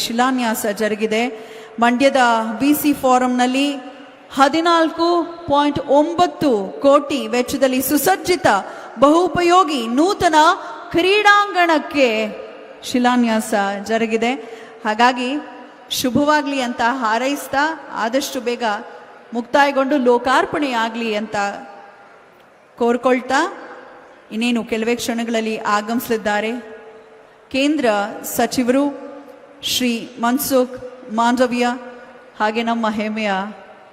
ಶಿಲಾನ್ಯಾಸ ಜರುಗಿದೆ. ಮಂಡ್ಯದ ಬಿಸಿ ಫಾರಂನಲ್ಲಿ 14.9 ಕೋಟಿ ವೆಚ್ಚದಲ್ಲಿ ಸುಸಜ್ಜಿತ ಬಹುಪಯೋಗಿ ನೂತನ ಕ್ರೀಡಾಂಗಣಕ್ಕೆ ಶಿಲಾನ್ಯಾಸ ಜರುಗಿದೆ. ಹಾಗಾಗಿ ಶುಭವಾಗಲಿ ಅಂತ ಹಾರೈಸ್ತಾ ಆದಷ್ಟು ಬೇಗ ಮುಕ್ತಾಯಗೊಂಡು ಲೋಕಾರ್ಪಣೆ ಆಗಲಿ ಅಂತ ಕೋರ್ಕೊಳ್ತಾ ಇನ್ನೇನು ಕೆಲವೇ ಕ್ಷಣಗಳಲ್ಲಿ ಆಗಮಿಸಲಿದ್ದಾರೆ ಕೇಂದ್ರ ಸಚಿವರು ಶ್ರೀ ಮನ್ಸುಖ್ ಮಾಂಡವಿಯಾ, ಹಾಗೆ ನಮ್ಮ ಹೆಮ್ಮೆಯ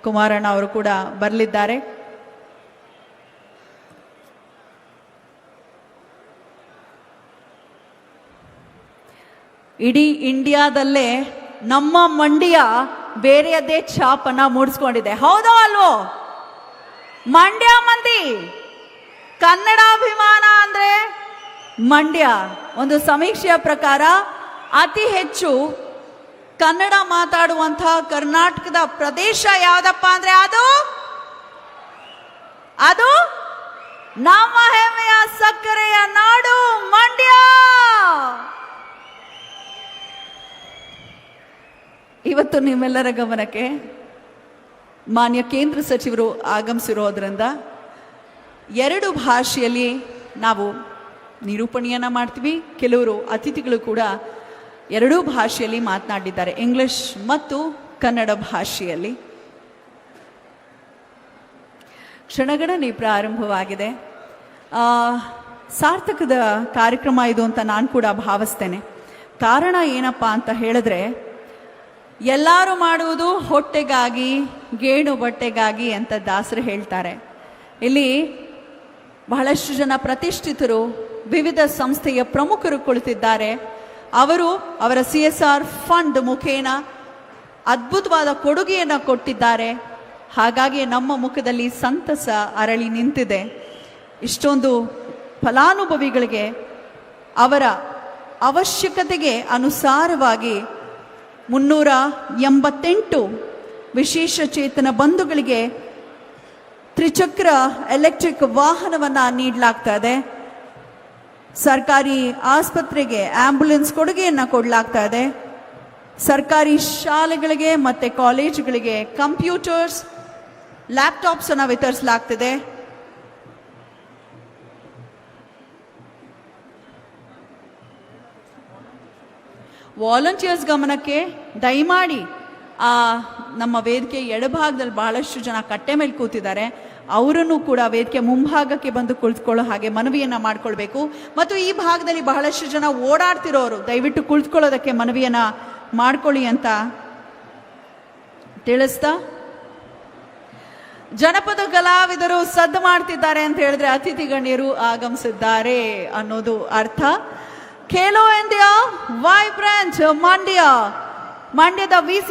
ಕುಮಾರಣ್ಣ ಅವರು ಕೂಡ ಬರಲಿದ್ದಾರೆ. ಇಡೀ ಇಂಡಿಯಾದಲ್ಲೇ ನಮ್ಮ ಮಂಡ್ಯ ಬೇರೆಯದೇ ಛಾಪನ್ನ ಮೂಡಿಸ್ಕೊಂಡಿದೆ. ಹೌದೋ ಅಲ್ವೋ? ಮಂಡ್ಯ ಮಂದಿ ಕನ್ನಡಾಭಿಮಾನ ಅಂದ್ರೆ ಮಂಡ್ಯ. ಒಂದು ಸಮೀಕ್ಷೆಯ ಪ್ರಕಾರ ಅತಿ ಹೆಚ್ಚು ಕನ್ನಡ ಮಾತಾಡುವಂತಹ ಕರ್ನಾಟಕದ ಪ್ರದೇಶ ಯಾವ್ದಪ್ಪ ಅಂದ್ರೆ ಅದು ನಮ್ಮ ಹೆಮ್ಮೆಯ ಸಕ್ಕರೆಯ ನಾಡು ಮಂಡ್ಯ. ಇವತ್ತು ನಿಮ್ಮೆಲ್ಲರ ಗಮನಕ್ಕೆ ಮಾನ್ಯ ಕೇಂದ್ರ ಸಚಿವರು ಆಗಮಿಸಿರೋದ್ರಿಂದ 2 ಭಾಷೆಯಲ್ಲಿ ನಾವು ನಿರೂಪಣೆಯನ್ನ ಮಾಡ್ತೀವಿ. ಕೆಲವರು ಅತಿಥಿಗಳು ಕೂಡ 2 ಭಾಷೆಯಲ್ಲಿ ಮಾತನಾಡಿದ್ದಾರೆ, ಇಂಗ್ಲಿಷ್ ಮತ್ತು ಕನ್ನಡ ಭಾಷೆಯಲ್ಲಿ. ಕ್ಷಣಗಣನೆ ಪ್ರಾರಂಭವಾಗಿದೆ. ಸಾರ್ಥಕದ ಕಾರ್ಯಕ್ರಮ ಇದು ಅಂತ ನಾನು ಕೂಡ ಭಾವಿಸ್ತೇನೆ. ಕಾರಣ ಏನಪ್ಪ ಅಂತ ಹೇಳಿದ್ರೆ, ಎಲ್ಲರೂ ಮಾಡುವುದು ಹೊಟ್ಟೆಗಾಗಿ ಗೇಣು ಬಟ್ಟೆಗಾಗಿ ಅಂತ ದಾಸರು ಹೇಳ್ತಾರೆ. ಇಲ್ಲಿ ಬಹಳಷ್ಟು ಜನ ಪ್ರತಿಷ್ಠಿತರು, ವಿವಿಧ ಸಂಸ್ಥೆಯ ಪ್ರಮುಖರು ಕುಳಿತಿದ್ದಾರೆ. ಅವರು ಅವರ CSR ಫಂಡ್ ಮುಖೇನ ಅದ್ಭುತವಾದ ಕೊಡುಗೆಯನ್ನು ಕೊಟ್ಟಿದ್ದಾರೆ. ಹಾಗಾಗಿ ನಮ್ಮ ಮುಖದಲ್ಲಿ ಸಂತಸ ಅರಳಿ ನಿಂತಿದೆ. ಇಷ್ಟೊಂದು ಫಲಾನುಭವಿಗಳಿಗೆ ಅವರ ಅವಶ್ಯಕತೆಗೆ ಅನುಸಾರವಾಗಿ 388 ವಿಶೇಷ ಚೇತನ ಬಂಧುಗಳಿಗೆ ತ್ರಿಚಕ್ರ ಎಲೆಕ್ಟ್ರಿಕ್ ವಾಹನವನ್ನು ನೀಡಲಾಗ್ತಾ ಇದೆ. ಸರ್ಕಾರಿ ಆಸ್ಪತ್ರೆಗೆ ಆಂಬ್ಯುಲೆನ್ಸ್ ಕೊಡುಗೆಯನ್ನು ಕೊಡಲಾಗ್ತಾ ಇದೆ. ಸರ್ಕಾರಿ ಶಾಲೆಗಳಿಗೆ ಮತ್ತು ಕಾಲೇಜುಗಳಿಗೆ ಕಂಪ್ಯೂಟರ್ಸ್, ಲ್ಯಾಪ್ಟಾಪ್ಸ್ ಅನ್ನು ವಿತರಿಸಲಾಗ್ತಿದೆ. ವಾಲಂಟಿಯರ್ಸ್ ಗಮನಕ್ಕೆ ದಯಮಾಡಿ ನಮ್ಮ ವೇದಿಕೆ ಎಡಭಾಗದಲ್ಲಿ ಬಹಳಷ್ಟು ಜನ ಕಟ್ಟೆ ಮೇಲೆ ಕೂತಿದ್ದಾರೆ. ಅವರನ್ನು ಕೂಡ ವೇದಿಕೆ ಮುಂಭಾಗಕ್ಕೆ ಬಂದು ಕುಳಿತುಕೊಳ್ಳೋ ಹಾಗೆ ಮನವಿಯನ್ನ ಮಾಡ್ಕೊಳ್ಬೇಕು. ಮತ್ತು ಈ ಭಾಗದಲ್ಲಿ ಬಹಳಷ್ಟು ಜನ ಓಡಾಡ್ತಿರೋರು ದಯವಿಟ್ಟು ಕುಳಿತುಕೊಳ್ಳೋದಕ್ಕೆ ಮನವಿಯನ್ನ ಮಾಡ್ಕೊಳ್ಳಿ ಅಂತ ತಿಳಿಸ್ತಾ, ಜನಪದ ಕಲಾವಿದರು ಸದ್ದು ಮಾಡ್ತಿದ್ದಾರೆ ಅಂತ ಹೇಳಿದ್ರೆ ಅತಿಥಿ ಗಣ್ಯರು ಆಗಮಿಸಿದ್ದಾರೆ ಅನ್ನೋದು ಅರ್ಥ. ಖೇಲೋ ಇಂಡಿಯಾ ವೈಬ್ರೆಂಟ್ ಮಂಡ್ಯದ VC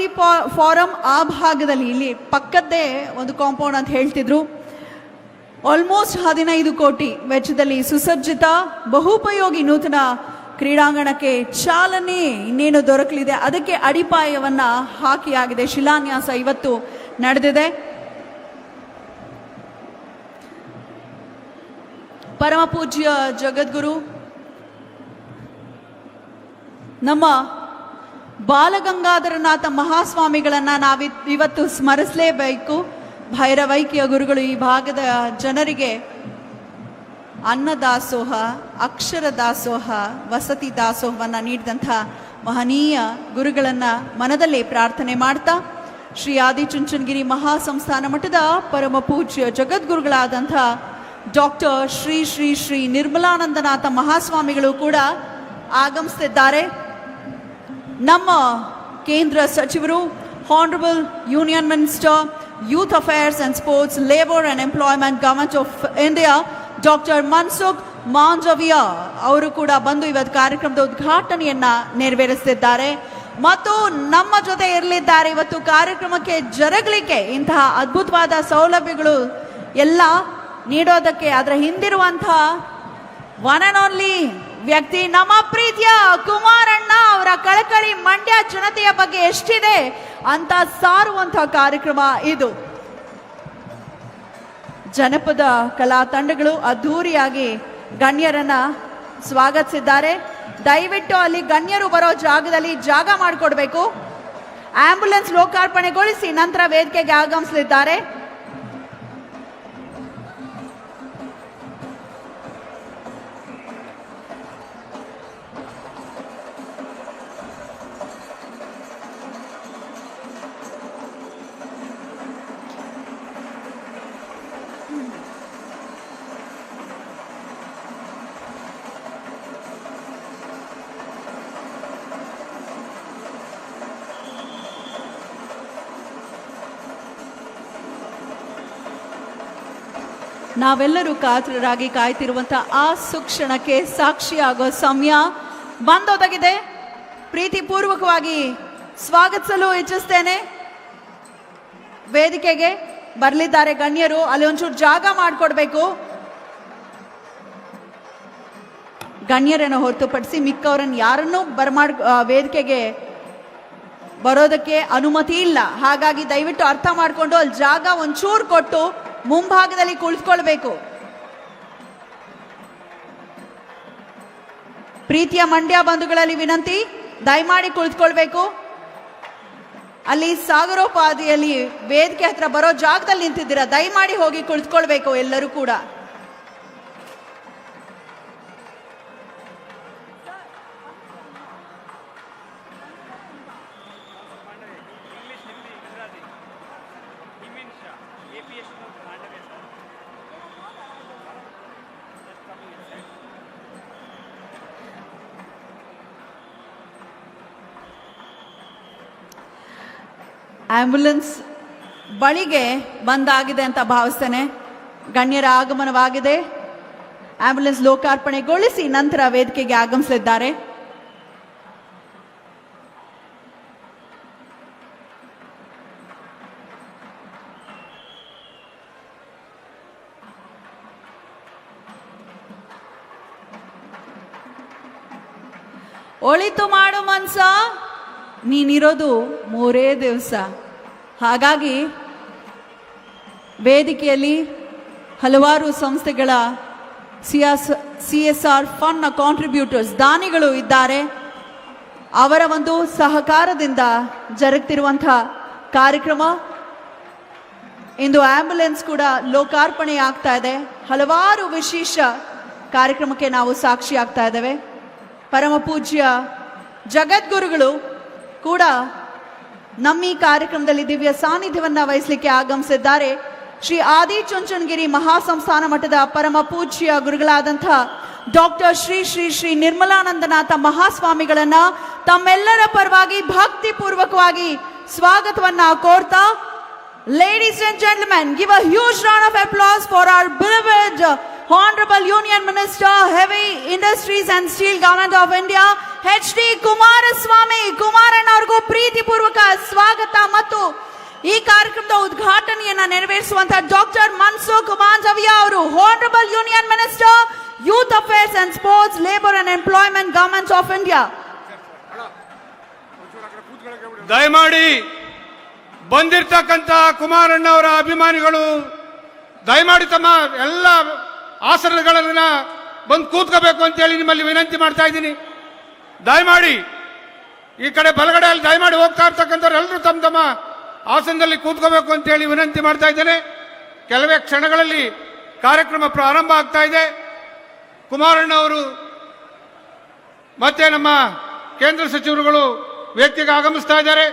ಫಾರಂ ಆ ಭಾಗದಲ್ಲಿ, ಇಲ್ಲಿ ಪಕ್ಕದ್ದೇ ಒಂದು ಕಾಂಪೌಂಡ್ ಅಂತ ಹೇಳ್ತಿದ್ರು. ಆಲ್ಮೋಸ್ಟ್ 15 ಕೋಟಿ ವೆಚ್ಚದಲ್ಲಿ ಸುಸಜ್ಜಿತ ಬಹುಪಯೋಗಿ ನೂತನ ಕ್ರೀಡಾಂಗಣಕ್ಕೆ ಚಾಲನೆ ಇನ್ನೇನು ದೊರಕಲಿದೆ. ಅದಕ್ಕೆ ಅಡಿಪಾಯವನ್ನ ಹಾಕಿಯಾಗಿದೆ. ಶಿಲಾನ್ಯಾಸ ಇವತ್ತು ನಡೆದಿದೆ. ಪರಮ ಪೂಜ್ಯ ಜಗದ್ಗುರು ನಮ್ಮ ಬಾಲಗಂಗಾಧರನಾಥ ಮಹಾಸ್ವಾಮಿಗಳನ್ನ ಇವತ್ತು ಸ್ಮರಿಸಲೇಬೇಕು. ಭೈರವೈಕ್ಯ ಗುರುಗಳು ಈ ಭಾಗದ ಜನರಿಗೆ ಅನ್ನದಾಸೋಹ, ಅಕ್ಷರ ದಾಸೋಹ, ವಸತಿ ದಾಸೋಹವನ್ನು ನೀಡಿದಂಥ ಮಹನೀಯ ಗುರುಗಳನ್ನ ಮನದಲ್ಲೇ ಪ್ರಾರ್ಥನೆ ಮಾಡ್ತಾ, ಶ್ರೀ ಆದಿಚುಂಚನಗಿರಿ ಮಹಾಸಂಸ್ಥಾನ ಮಠದ ಪರಮ ಪೂಜ್ಯ ಜಗದ್ಗುರುಗಳಾದಂಥ ಡಾಕ್ಟರ್ ಶ್ರೀ ಶ್ರೀ ಶ್ರೀ ನಿರ್ಮಲಾನಂದನಾಥ ಮಹಾಸ್ವಾಮಿಗಳು ಕೂಡ ಆಗಮಿಸ್ತಿದ್ದಾರೆ. ನಮ್ಮ ಕೇಂದ್ರ ಸಚಿವರು honourable union minister youth affairs and sports, labour and employment, government of India doctor Mansukh Mandaviya ಅವರು ಕೂಡ ಬಂದು ಇವತ್ತು ಕಾರ್ಯಕ್ರಮದ ಉದ್ಘಾಟನೆಯನ್ನ ನೆರವೇರಿಸುತ್ತಿದ್ದಾರೆ. ಮತ್ತು ನಮ್ಮ ಜೊತೆ ಇರಲಿದ್ದಾರೆ. ಇವತ್ತು ಕಾರ್ಯಕ್ರಮಕ್ಕೆ ಜರುಗಲಿಕ್ಕೆ ಇಂತಹ ಅದ್ಭುತವಾದ ಸೌಲಭ್ಯಗಳು ಎಲ್ಲ ನೀಡೋದಕ್ಕೆ ಅದರ ಹಿಂದಿರುವಂತಹ ಒನ್ ಅಂಡ್ ಓನ್ಲಿ ವ್ಯಕ್ತಿ ನಮ್ಮ ಪ್ರೀತಿಯ ಕುಮಾರಣ್ಣ ಅವರ ಕಳಕಳಿ ಮಂಡ್ಯ ಜನತೆಯ ಬಗ್ಗೆ ಎಷ್ಟಿದೆ ಅಂತ ಸಾರುವಂತಹ ಕಾರ್ಯಕ್ರಮ ಇದು. ಜನಪದ ಕಲಾ ತಂಡಗಳು ಅದ್ಧೂರಿಯಾಗಿ ಗಣ್ಯರನ್ನ ಸ್ವಾಗತಿಸಿದ್ದಾರೆ. ದಯವಿಟ್ಟು ಅಲ್ಲಿ ಗಣ್ಯರು ಬರೋ ಜಾಗದಲ್ಲಿ ಜಾಗ ಮಾಡಿಕೊಡ್ಬೇಕು. ಆಂಬ್ಯುಲೆನ್ಸ್ ಲೋಕಾರ್ಪಣೆಗೊಳಿಸಿ ನಂತರ ವೇದಿಕೆಗೆ ಆಗಮಿಸಲಿದ್ದಾರೆ. ನಾವೆಲ್ಲರೂ ಕಾತರರಾಗಿ ಕಾಯ್ತಿರುವಂಥ ಆ ಸುಕ್ಷಣಕ್ಕೆ ಸಾಕ್ಷಿಯಾಗೋ ಸಮಯ ಬಂದೊದಗಿದೆ. ಪ್ರೀತಿಪೂರ್ವಕವಾಗಿ ಸ್ವಾಗತಿಸಲು ಇಚ್ಛಿಸ್ತೇನೆ. ವೇದಿಕೆಗೆ ಬರಲಿದ್ದಾರೆ ಗಣ್ಯರು, ಅಲ್ಲಿ ಒಂಚೂರು ಜಾಗ ಮಾಡಿಕೊಡ್ಬೇಕು. ಗಣ್ಯರನ್ನು ಹೊರತುಪಡಿಸಿ ಮಿಕ್ಕವರನ್ನು ಯಾರನ್ನೂ ವೇದಿಕೆಗೆ ಬರೋದಕ್ಕೆ ಅನುಮತಿ ಇಲ್ಲ. ಹಾಗಾಗಿ ದಯವಿಟ್ಟು ಅರ್ಥ ಮಾಡಿಕೊಂಡು ಅಲ್ಲಿ ಜಾಗ ಒಂಚೂರು ಕೊಟ್ಟು ಮುಂಭಾಗದಲ್ಲಿ ಕುಳಿತುಕೊಳ್ಬೇಕು. ಪ್ರೀತಿಯ ಮಂಡ್ಯ ಬಂಧುಗಳಲ್ಲಿ ವಿನಂತಿ, ದಯಮಾಡಿ ಕುಳಿತುಕೊಳ್ಬೇಕು. ಅಲ್ಲಿ ಸಾಗರೋಪಾದಿಯಲ್ಲಿ ವೇದಿಕೆ ಹತ್ರ ಬರೋ ಜಾಗದಲ್ಲಿ ನಿಂತಿದ್ದೀರಾ, ದಯಮಾಡಿ ಹೋಗಿ ಕುಳಿತುಕೊಳ್ಬೇಕು ಎಲ್ಲರೂ ಕೂಡ. ಆಂಬ್ಯುಲೆನ್ಸ್ ಬಳಿಗೆ ಬಂದಾಗಿದೆ ಅಂತ ಭಾವಿಸ್ತೇನೆ. ಗಣ್ಯರ ಆಗಮನವಾಗಿದೆ. ಆಂಬ್ಯುಲೆನ್ಸ್ ಲೋಕಾರ್ಪಣೆಗೊಳಿಸಿ ನಂತರ ವೇದಿಕೆಗೆ ಆಗಮಿಸಲಿದ್ದಾರೆ. ಒಳಿತು ಮಾಡು ಮನ್ಸ, ನೀನಿರೋದು 3 ದಿವಸ. ಹಾಗಾಗಿ ವೇದಿಕೆಯಲ್ಲಿ ಹಲವಾರು ಸಂಸ್ಥೆಗಳ CSR ಫಂಡ್ನ ಕಾಂಟ್ರಿಬ್ಯೂಟರ್ಸ್ ದಾನಿಗಳು ಇದ್ದಾರೆ. ಅವರ ಒಂದು ಸಹಕಾರದಿಂದ ಜರುಗ್ತಿರುವಂಥ ಕಾರ್ಯಕ್ರಮ. ಇಂದು ಆಂಬ್ಯುಲೆನ್ಸ್ ಕೂಡ ಲೋಕಾರ್ಪಣೆ ಆಗ್ತಾ ಇದೆ. ಹಲವಾರು ವಿಶೇಷ ಕಾರ್ಯಕ್ರಮಕ್ಕೆ ನಾವು ಸಾಕ್ಷಿ ಆಗ್ತಾ ಇದ್ದೇವೆ. ಪರಮ ಪೂಜ್ಯ ಜಗದ್ಗುರುಗಳು ಕೂಡ ನಮ್ಮ ಈ ಕಾರ್ಯಕ್ರಮದಲ್ಲಿ ದಿವ್ಯ ಸಾನ್ನಿಧ್ಯವನ್ನ ವಹಿಸಲಿಕ್ಕೆ ಆಗಮಿಸಿದ್ದಾರೆ. ಶ್ರೀ ಆದಿಚುಂಚನಗಿರಿ ಮಹಾಸಂಸ್ಥಾನ ಮಠದ ಪರಮ ಪೂಜ್ಯ ಗುರುಗಳಾದಂಥ ಡಾಕ್ಟರ್ ಶ್ರೀ ಶ್ರೀ ಶ್ರೀ ನಿರ್ಮಲಾನಂದನಾಥ ಮಹಾಸ್ವಾಮಿಗಳನ್ನ ತಮ್ಮೆಲ್ಲರ ಪರವಾಗಿ ಭಕ್ತಿ ಪೂರ್ವಕವಾಗಿ ಸ್ವಾಗತವನ್ನ ಕೋರ್ತಾ, ladies and gentlemen, give a huge round of applause for our beloved Honorable Union Minister, Heavy Industries and Steel Government of India, HD Kumaraswamy ಕುಮಾರಣ್ಣವರಿಗೂ ಪ್ರೀತಿಪೂರ್ವಕ ಸ್ವಾಗತ. ಮತ್ತು ಈ ಕಾರ್ಯಕ್ರಮದ ಉದ್ಘಾಟನೆಯನ್ನ ನೆರವೇರಿಸುವಂತ ಡಾಕ್ಟರ್ ಮನ್ಸುಖ್ ಮಾಂಡವಿಯಾ ಅವರು, Honorable Union Minister, Youth Affairs and Sports, Labor and Employment, Government of India. ದಯಮಾಡಿ ಬಂದಿರತಕ್ಕಂತ ಕುಮಾರಣ್ಣವರ ಅಭಿಮಾನಿಗಳು ದಯಮಾಡಿ ತಮ್ಮ ಎಲ್ಲ ಆಸನಗಳನ್ನ ಬಂದು ಕೂತ್ಕೋಬೇಕು ಅಂತೇಳಿ ನಿಮ್ಮಲ್ಲಿ ವಿನಂತಿ ಮಾಡ್ತಾ ಇದ್ದೀನಿ. ದಯಮಾಡಿ ಈ ಕಡೆ ಬಲಗಡೆಯಲ್ಲಿ ದಯಮಾಡಿ ಹೋಗ್ತಾ ಇರ್ತಕ್ಕಂಥವ್ರು ಎಲ್ಲರೂ ತಮ್ಮ ತಮ್ಮ ಆಸನದಲ್ಲಿ ಕೂತ್ಕೋಬೇಕು ಅಂತೇಳಿ ವಿನಂತಿ ಮಾಡ್ತಾ ಇದ್ದೇನೆ. ಕೆಲವೇ ಕ್ಷಣಗಳಲ್ಲಿ ಕಾರ್ಯಕ್ರಮ ಪ್ರಾರಂಭ ಆಗ್ತಾ ಇದೆ. ಕುಮಾರಣ್ಣವರು ಮತ್ತೆ ನಮ್ಮ ಕೇಂದ್ರ ಸಚಿವರುಗಳು ವೇದಿಕೆಗೆ ಆಗಮಿಸ್ತಾ ಇದ್ದಾರೆ.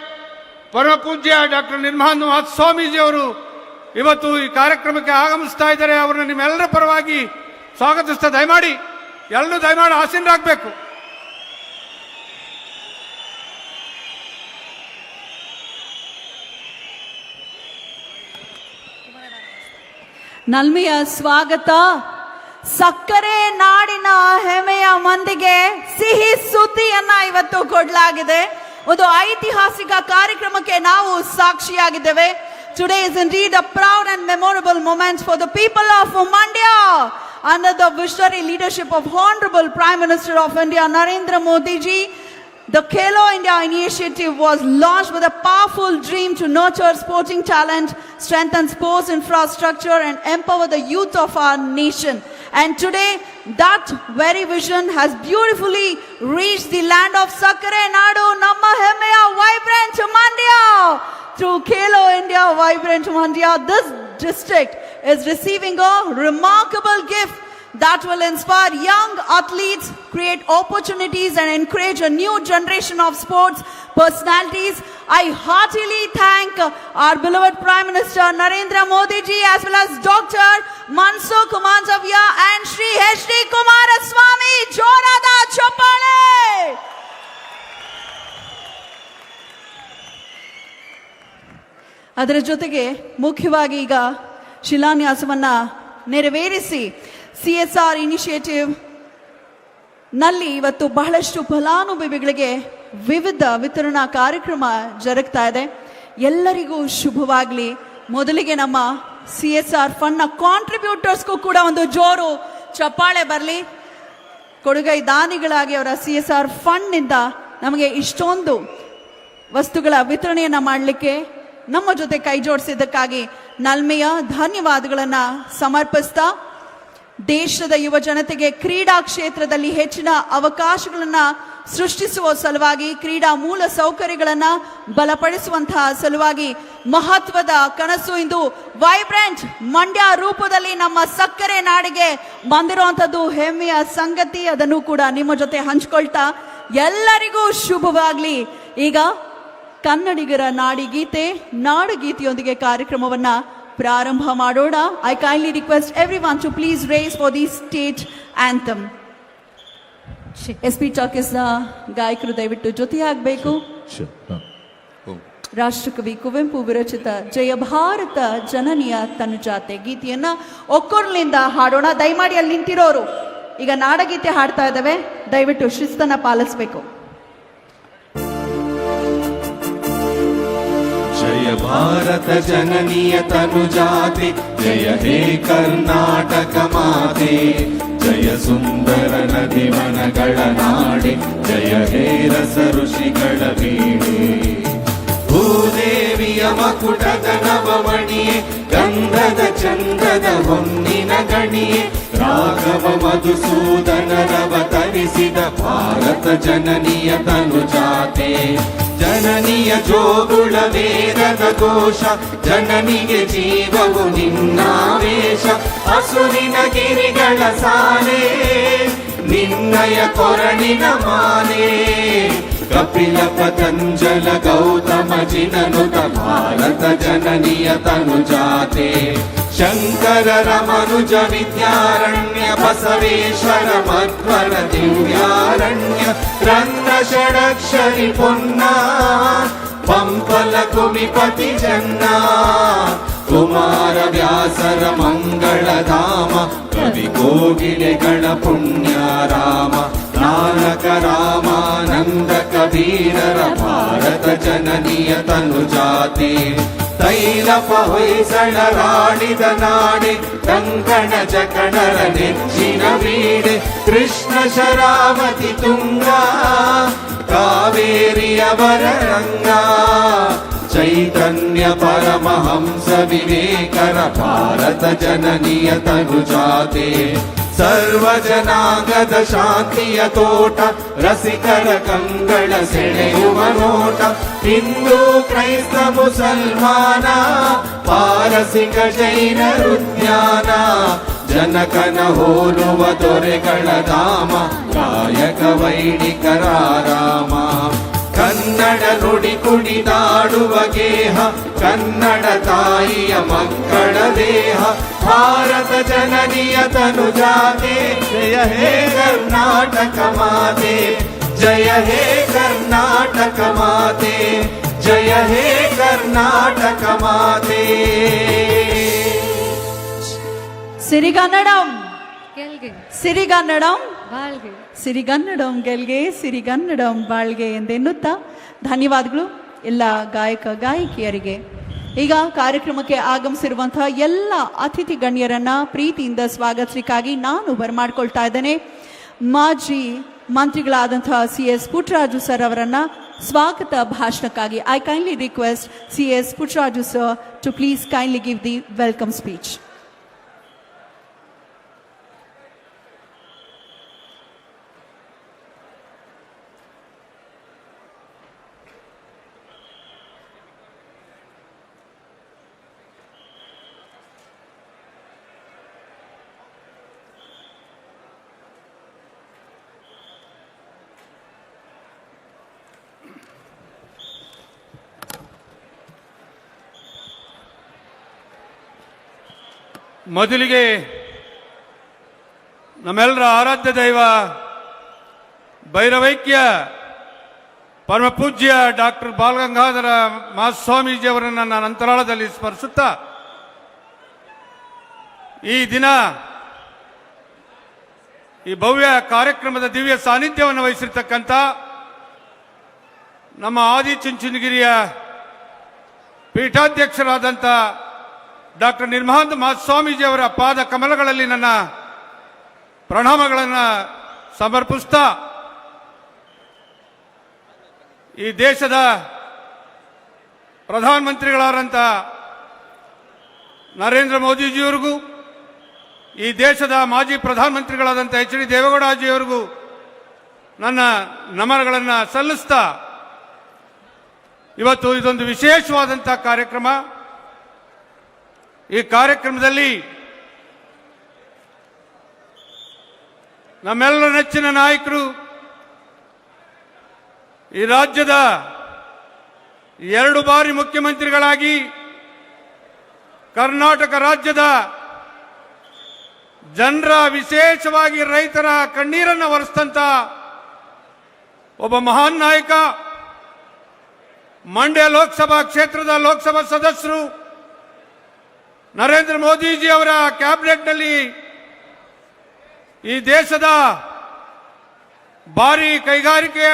ಪರಮ ಪೂಜ್ಯ ಡಾಕ್ಟರ್ ನಿರ್ಮಲಾನಂದ ಸ್ವಾಮೀಜಿ ಅವರು ಇವತ್ತು ಈ ಕಾರ್ಯಕ್ರಮಕ್ಕೆ ಆಗಮಿಸ್ತಾ ಇದ್ದಾರೆ. ಅವರನ್ನ ನಿಮ್ಮೆಲ್ಲರ ಪರವಾಗಿ ಸ್ವಾಗತಿಸ್ತಾ ದಯಮಾಡಿ ಎಲ್ಲರೂ ದಯಮಾಡಿ ಆಸೀನರಾಗಬೇಕು. ನಲ್ಮೆಯ ಸ್ವಾಗತ. ಸಕ್ಕರೆ ನಾಡಿನ ಹೆಮ್ಮೆಯ ಮಂದಿಗೆ ಸಿಹಿ ಸುದ್ದಿಯನ್ನ ಇವತ್ತು ಕೊಡಲಾಗಿದೆ. ಒಂದು ಐತಿಹಾಸಿಕ ಕಾರ್ಯಕ್ರಮಕ್ಕೆ ನಾವು ಸಾಕ್ಷಿಯಾಗಿದ್ದೇವೆ. Today is indeed a proud and memorable moment for the people of Mandya under the visionary leadership of Honorable Prime Minister of India Narendra Modi ji. The Khelo India initiative was launched with a powerful dream to nurture sporting talent, strengthen sports infrastructure and empower the youth of our nation. And today that very vision has beautifully reached the land of Sakkare Nadu, Namma Hemmeya Vibrant Mandya. Through Khelo India Vibrant Mandya, this district is receiving a remarkable gift that will inspire young athletes, create opportunities and encourage a new generation of sports personalities. I heartily thank our beloved Prime Minister Narendra Modi ji as well as Dr. Mansukh Mandaviya and Shri H.D. Kumaraswamy. Jorada Chapale! ಅದರ ಜೊತೆಗೆ ಮುಖ್ಯವಾಗಿ ಈಗ ಶಿಲಾನ್ಯಾಸವನ್ನ ನೆರವೇರಿಸಿ CSR initiative ನಲ್ಲಿ ಇವತ್ತು ಬಹಳಷ್ಟು ಫಲಾನುಭವಿಗಳಿಗೆ ವಿವಿಧ ವಿತರಣಾ ಕಾರ್ಯಕ್ರಮ ಜರುಗ್ತಾ ಇದೆ. ಎಲ್ಲರಿಗೂ ಶುಭವಾಗಲಿ. ಮೊದಲಿಗೆ ನಮ್ಮ CSR ಫಂಡ್ ನ ಕಾಂಟ್ರಿಬ್ಯೂಟರ್ಸ್ಗೂ ಕೂಡ ಒಂದು ಜೋರು ಚಪ್ಪಾಳೆ ಬರಲಿ. ಕೊಡುಗೈ ದಾನಿಗಳಾಗಿ ಅವರ CSR ಫಂಡ್ ನಿಂದ ನಮಗೆ ಇಷ್ಟೊಂದು ವಸ್ತುಗಳ ವಿತರಣೆಯನ್ನ ಮಾಡಲಿಕ್ಕೆ ನಮ್ಮ ಜೊತೆ ಕೈ ಜೋಡಿಸಿದ್ದಕ್ಕಾಗಿ ನಲ್ಮೆಯ ಧನ್ಯವಾದಗಳನ್ನು ಸಮರ್ಪಿಸ್ತಾ, ದೇಶದ ಯುವ ಜನತೆಗೆ ಕ್ರೀಡಾ ಕ್ಷೇತ್ರದಲ್ಲಿ ಹೆಚ್ಚಿನ ಅವಕಾಶಗಳನ್ನು ಸೃಷ್ಟಿಸುವ ಸಲುವಾಗಿ, ಕ್ರೀಡಾ ಮೂಲ ಸೌಕರ್ಯಗಳನ್ನು ಬಲಪಡಿಸುವಂತಹ ಸಲುವಾಗಿ ಮಹತ್ವದ ಕನಸು ಇಂದು ವೈಬ್ರೆಂಟ್ ಮಂಡ್ಯ ರೂಪದಲ್ಲಿ ನಮ್ಮ ಸಕ್ಕರೆ ನಾಡಿಗೆ ಬಂದಿರುವಂಥದ್ದು ಹೆಮ್ಮೆಯ ಸಂಗತಿ. ಅದನ್ನು ಕೂಡ ನಿಮ್ಮ ಜೊತೆ ಹಂಚ್ಕೊಳ್ತಾ ಎಲ್ಲರಿಗೂ ಶುಭವಾಗಲಿ. ಈಗ ಕನ್ನಡಿಗರ ನಾಡಿಗೀತೆ ನಾಡಗೀತೆಯೊಂದಿಗೆ ಕಾರ್ಯಕ್ರಮವನ್ನ ಪ್ರಾರಂಭ ಮಾಡೋಣ. I kindly request everyone to please rise for the state anthem. SP talkies ನ ಗಾಯಕರು ದಯವಿಟ್ಟು ಜೊತೆಯಾಗಬೇಕು. ರಾಷ್ಟ್ರಕವಿ ಕುವೆಂಪು ವಿರಚಿತ ಜಯ ಭಾರತ ಜನನಿಯ ತನುಜಾತೆ ಗೀತೆಯನ್ನ ಒಕ್ಕೊರ್ಲಿಂದ ಹಾಡೋಣ. ದಯಮಾಡಿ ಅಲ್ಲಿ ನಿಂತಿರೋರು ಈಗ ನಾಡಗೀತೆ ಹಾಡ್ತಾ ಇದ್ದಾವೆ, ದಯವಿಟ್ಟು ಶಿಸ್ತನ್ನ ಪಾಲಿಸಬೇಕು. जय भारत जननीय तनुजाते, जय हे कर्नाटक माते, जय सुंदर नदी वनಗಳ ನಾಡೆ, जय हे रस ಋಷಿಗಳ ವೀಣೆ. ಭೂದೇವಿಯ ಮಕುಟದ ನವಮಣಿಯೇ, ಗಂಧದ ಚಂದದ ಹೊನ್ನಿನ ಗಣಿಯೇ, ರಾಘವ ಮಧುಸೂದನರವತರಿಸಿದ ಭಾರತ ಜನನಿಯ ತನುಜಾತೆ. ಜನನಿಯ ಜೋಗುಳ ವೇದದ ಘೋಷ, ಜನನಿಗೆ ಜೀವವು ನಿನ್ನಾವೇಶ. ಹಸುರಿನ ಗಿರಿಗಳ ಸಾಲೆ, ನಿನ್ನಯ ಕೊರಳಿನ ಮಾಲೆ. ಕಪಿಲ ಪತಂಜಲ ಗೌತಮ ಜಿನನುತ ಭಾರತ ಜನನಿಯ ತನುಜಾತೆ. ಶಂಕರರ ಮನುಜ ವಿದ್ಯಾರಣ್ಯ, ಬಸವೇಶ್ವರ ಮಧ್ವರ ದಿವ್ಯಾರಣ್ಯ. ರನ್ನ ಷಡಕ್ಷರಿ ಪೊನ್ನ, ಪಂಪಲ ಕುಮಿಪತಿ ಜನ್ನ. ಕುಮಾರ ವ್ಯಾಸರ ಮಂಗಳಧಾಮ, ಕವಿ ಕೋಗಿಲೆಗಳ ಪುಣ್ಯಾರಾಮ. ನಾನಕ ರಾಮಾನಂದ ಕಬೀರರ ಭಾರತ ಜನನಿಯ ತನುಜಾತೆ. ತೈಲಪ ಹೊಯ್ಸಳರಾಡಿದ ನಾಡೆ, ಕಂಕಣ ಜಕಣರ ನೆಚ್ಚಿನ ವೀಡೆ. ಕೃಷ್ಣ ಶರಾವತಿ ತುಂಗ, ಕಾವೇರಿಯವರ ರಂಗ. ಚೈತನ್ಯ ಪರಮಹಂಸ ವಿವೇಕರ ಭಾರತ ಜನನಿಯ ತನುಜಾತೆ. ಸರ್ವ ಜನಾಂಗದ ಶಾಂತಿಯ ತೋಟ, ರಸಿಕರ ಕಂಗಳ ಸೆಳೆಯುವ ನೋಟ. ಹಿಂದೂ ಕ್ರೈಸ್ತ ಮುಸಲ್ಮಾನ, ಪಾರಸಿಕ ಜೈನರು ಜ್ಞಾನ. ಜನಕನ ಹೋಲುವ ದೊರೆಗಳ ಧಾಮ, ಕಾಯಕ ವೈಣಿಕರ ರಾಮ. ಕನ್ನಡ ನುಡಿ ಕುಣಿದಾಡುವ ಗೇಹ, ಕನ್ನಡ ತಾಯಿಯ ಮಕ್ಕಳ ದೇಹ. ಭಾರತ ಜನನಿಯ ತನುಜಾತೆ, ಜಯ ಹೇ ಕರ್ನಾಟಕ ಮಾತೆ. ಜಯ ಹೇ ಕರ್ನಾಟಕ ಮಾತೆ, ಜಯ ಹೇ ಕರ್ನಾಟಕ ಮಾತೆ. ಸಿರಿಗನ್ನಡಂ ಗೆಲ್ಗೆ, ಸಿರಿಗನ್ನಡಂ ಬಾಳ್ಗೆ. ಸಿರಿಗನ್ನಡಂ ಗೆಲ್ಗೆ, ಸಿರಿಗನ್ನಡಂ ಬಾಳ್ಗೆ ಎಂದೆನ್ನುತ್ತಾ ಧನ್ಯವಾದಗಳು ಎಲ್ಲ ಗಾಯಕ ಗಾಯಕಿಯರಿಗೆ. ಈಗ ಕಾರ್ಯಕ್ರಮಕ್ಕೆ ಆಗಮಿಸಿರುವಂತಹ ಎಲ್ಲ ಅತಿಥಿ ಗಣ್ಯರನ್ನ ಪ್ರೀತಿಯಿಂದ ಸ್ವಾಗತಿಸಲಿಕ್ಕಾಗಿ ನಾನು ಬರಮಾಡ್ಕೊಳ್ತಾ ಇದ್ದೇನೆ. ಮಾಜಿ ಮಂತ್ರಿಗಳಾದಂತಹ CS ಪುಟ್ಟರಾಜು ಸರ್ ಅವರನ್ನ ಸ್ವಾಗತ ಭಾಷಣಕ್ಕಾಗಿ I kindly request CS Puttaraju sir to please kindly give the welcome speech. ಮೊದಲಿಗೆ ನಮ್ಮೆಲ್ಲರ ಆರಾಧ್ಯ ದೈವ ಭೈರವೈಕ್ಯ ಪರಮ ಪೂಜ್ಯ ಡಾಕ್ಟರ್ ಬಾಲಗಂಗಾಧರ ಮಹಾಸ್ವಾಮೀಜಿಯವರನ್ನು ನಾನು ಅಂತರಾಳದಲ್ಲಿ ಸ್ಮರಿಸುತ್ತಾ, ಈ ದಿನ ಈ ಭವ್ಯ ಕಾರ್ಯಕ್ರಮದ ದಿವ್ಯ ಸಾನ್ನಿಧ್ಯವನ್ನು ವಹಿಸಿರ್ತಕ್ಕಂಥ ನಮ್ಮ ಆದಿಚುಂಚನಗಿರಿಯ ಪೀಠಾಧ್ಯಕ್ಷರಾದಂಥ ಡಾಕ್ಟರ್ ನಿರ್ಮಹಾಂತ ಮಹಾಸ್ವಾಮೀಜಿಯವರ ಪಾದ ಕಮಲಗಳಲ್ಲಿ ನನ್ನ ಪ್ರಣಾಮಗಳನ್ನು ಸಮರ್ಪಿಸ್ತಾ, ಈ ದೇಶದ ಪ್ರಧಾನಮಂತ್ರಿಗಳಾದಂಥ ನರೇಂದ್ರ ಮೋದಿಜಿಯವರಿಗೂ, ಈ ದೇಶದ ಮಾಜಿ ಪ್ರಧಾನಮಂತ್ರಿಗಳಾದಂಥ ಎಚ್ ಡಿ ದೇವೇಗೌಡಜಿಯವರಿಗೂ ನನ್ನ ನಮನಗಳನ್ನು ಸಲ್ಲಿಸ್ತಾ, ಇವತ್ತು ಇದೊಂದು ವಿಶೇಷವಾದಂಥ ಕಾರ್ಯಕ್ರಮ. ಈ ಕಾರ್ಯಕ್ರಮದಲ್ಲಿ ನಮ್ಮೆಲ್ಲರ ನೆಚ್ಚಿನ ನಾಯಕರು, ಈ ರಾಜ್ಯದ 2 ಬಾರಿ ಮುಖ್ಯಮಂತ್ರಿಗಳಾಗಿ ಕರ್ನಾಟಕ ರಾಜ್ಯದ ಜನರ, ವಿಶೇಷವಾಗಿ ರೈತರ ಕಣ್ಣೀರನ್ನು ಒರೆಸಿದಂಥ ಒಬ್ಬ ಮಹಾನ್ ನಾಯಕ, ಮಂಡ್ಯ ಲೋಕಸಭಾ ಕ್ಷೇತ್ರದ ಲೋಕಸಭಾ ಸದಸ್ಯರು, ನರೇಂದ್ರ ಮೋದಿಜಿ ಅವರ ಕ್ಯಾಬಿನೆಟ್ನಲ್ಲಿ ಈ ದೇಶದ ಭಾರಿ ಕೈಗಾರಿಕೆ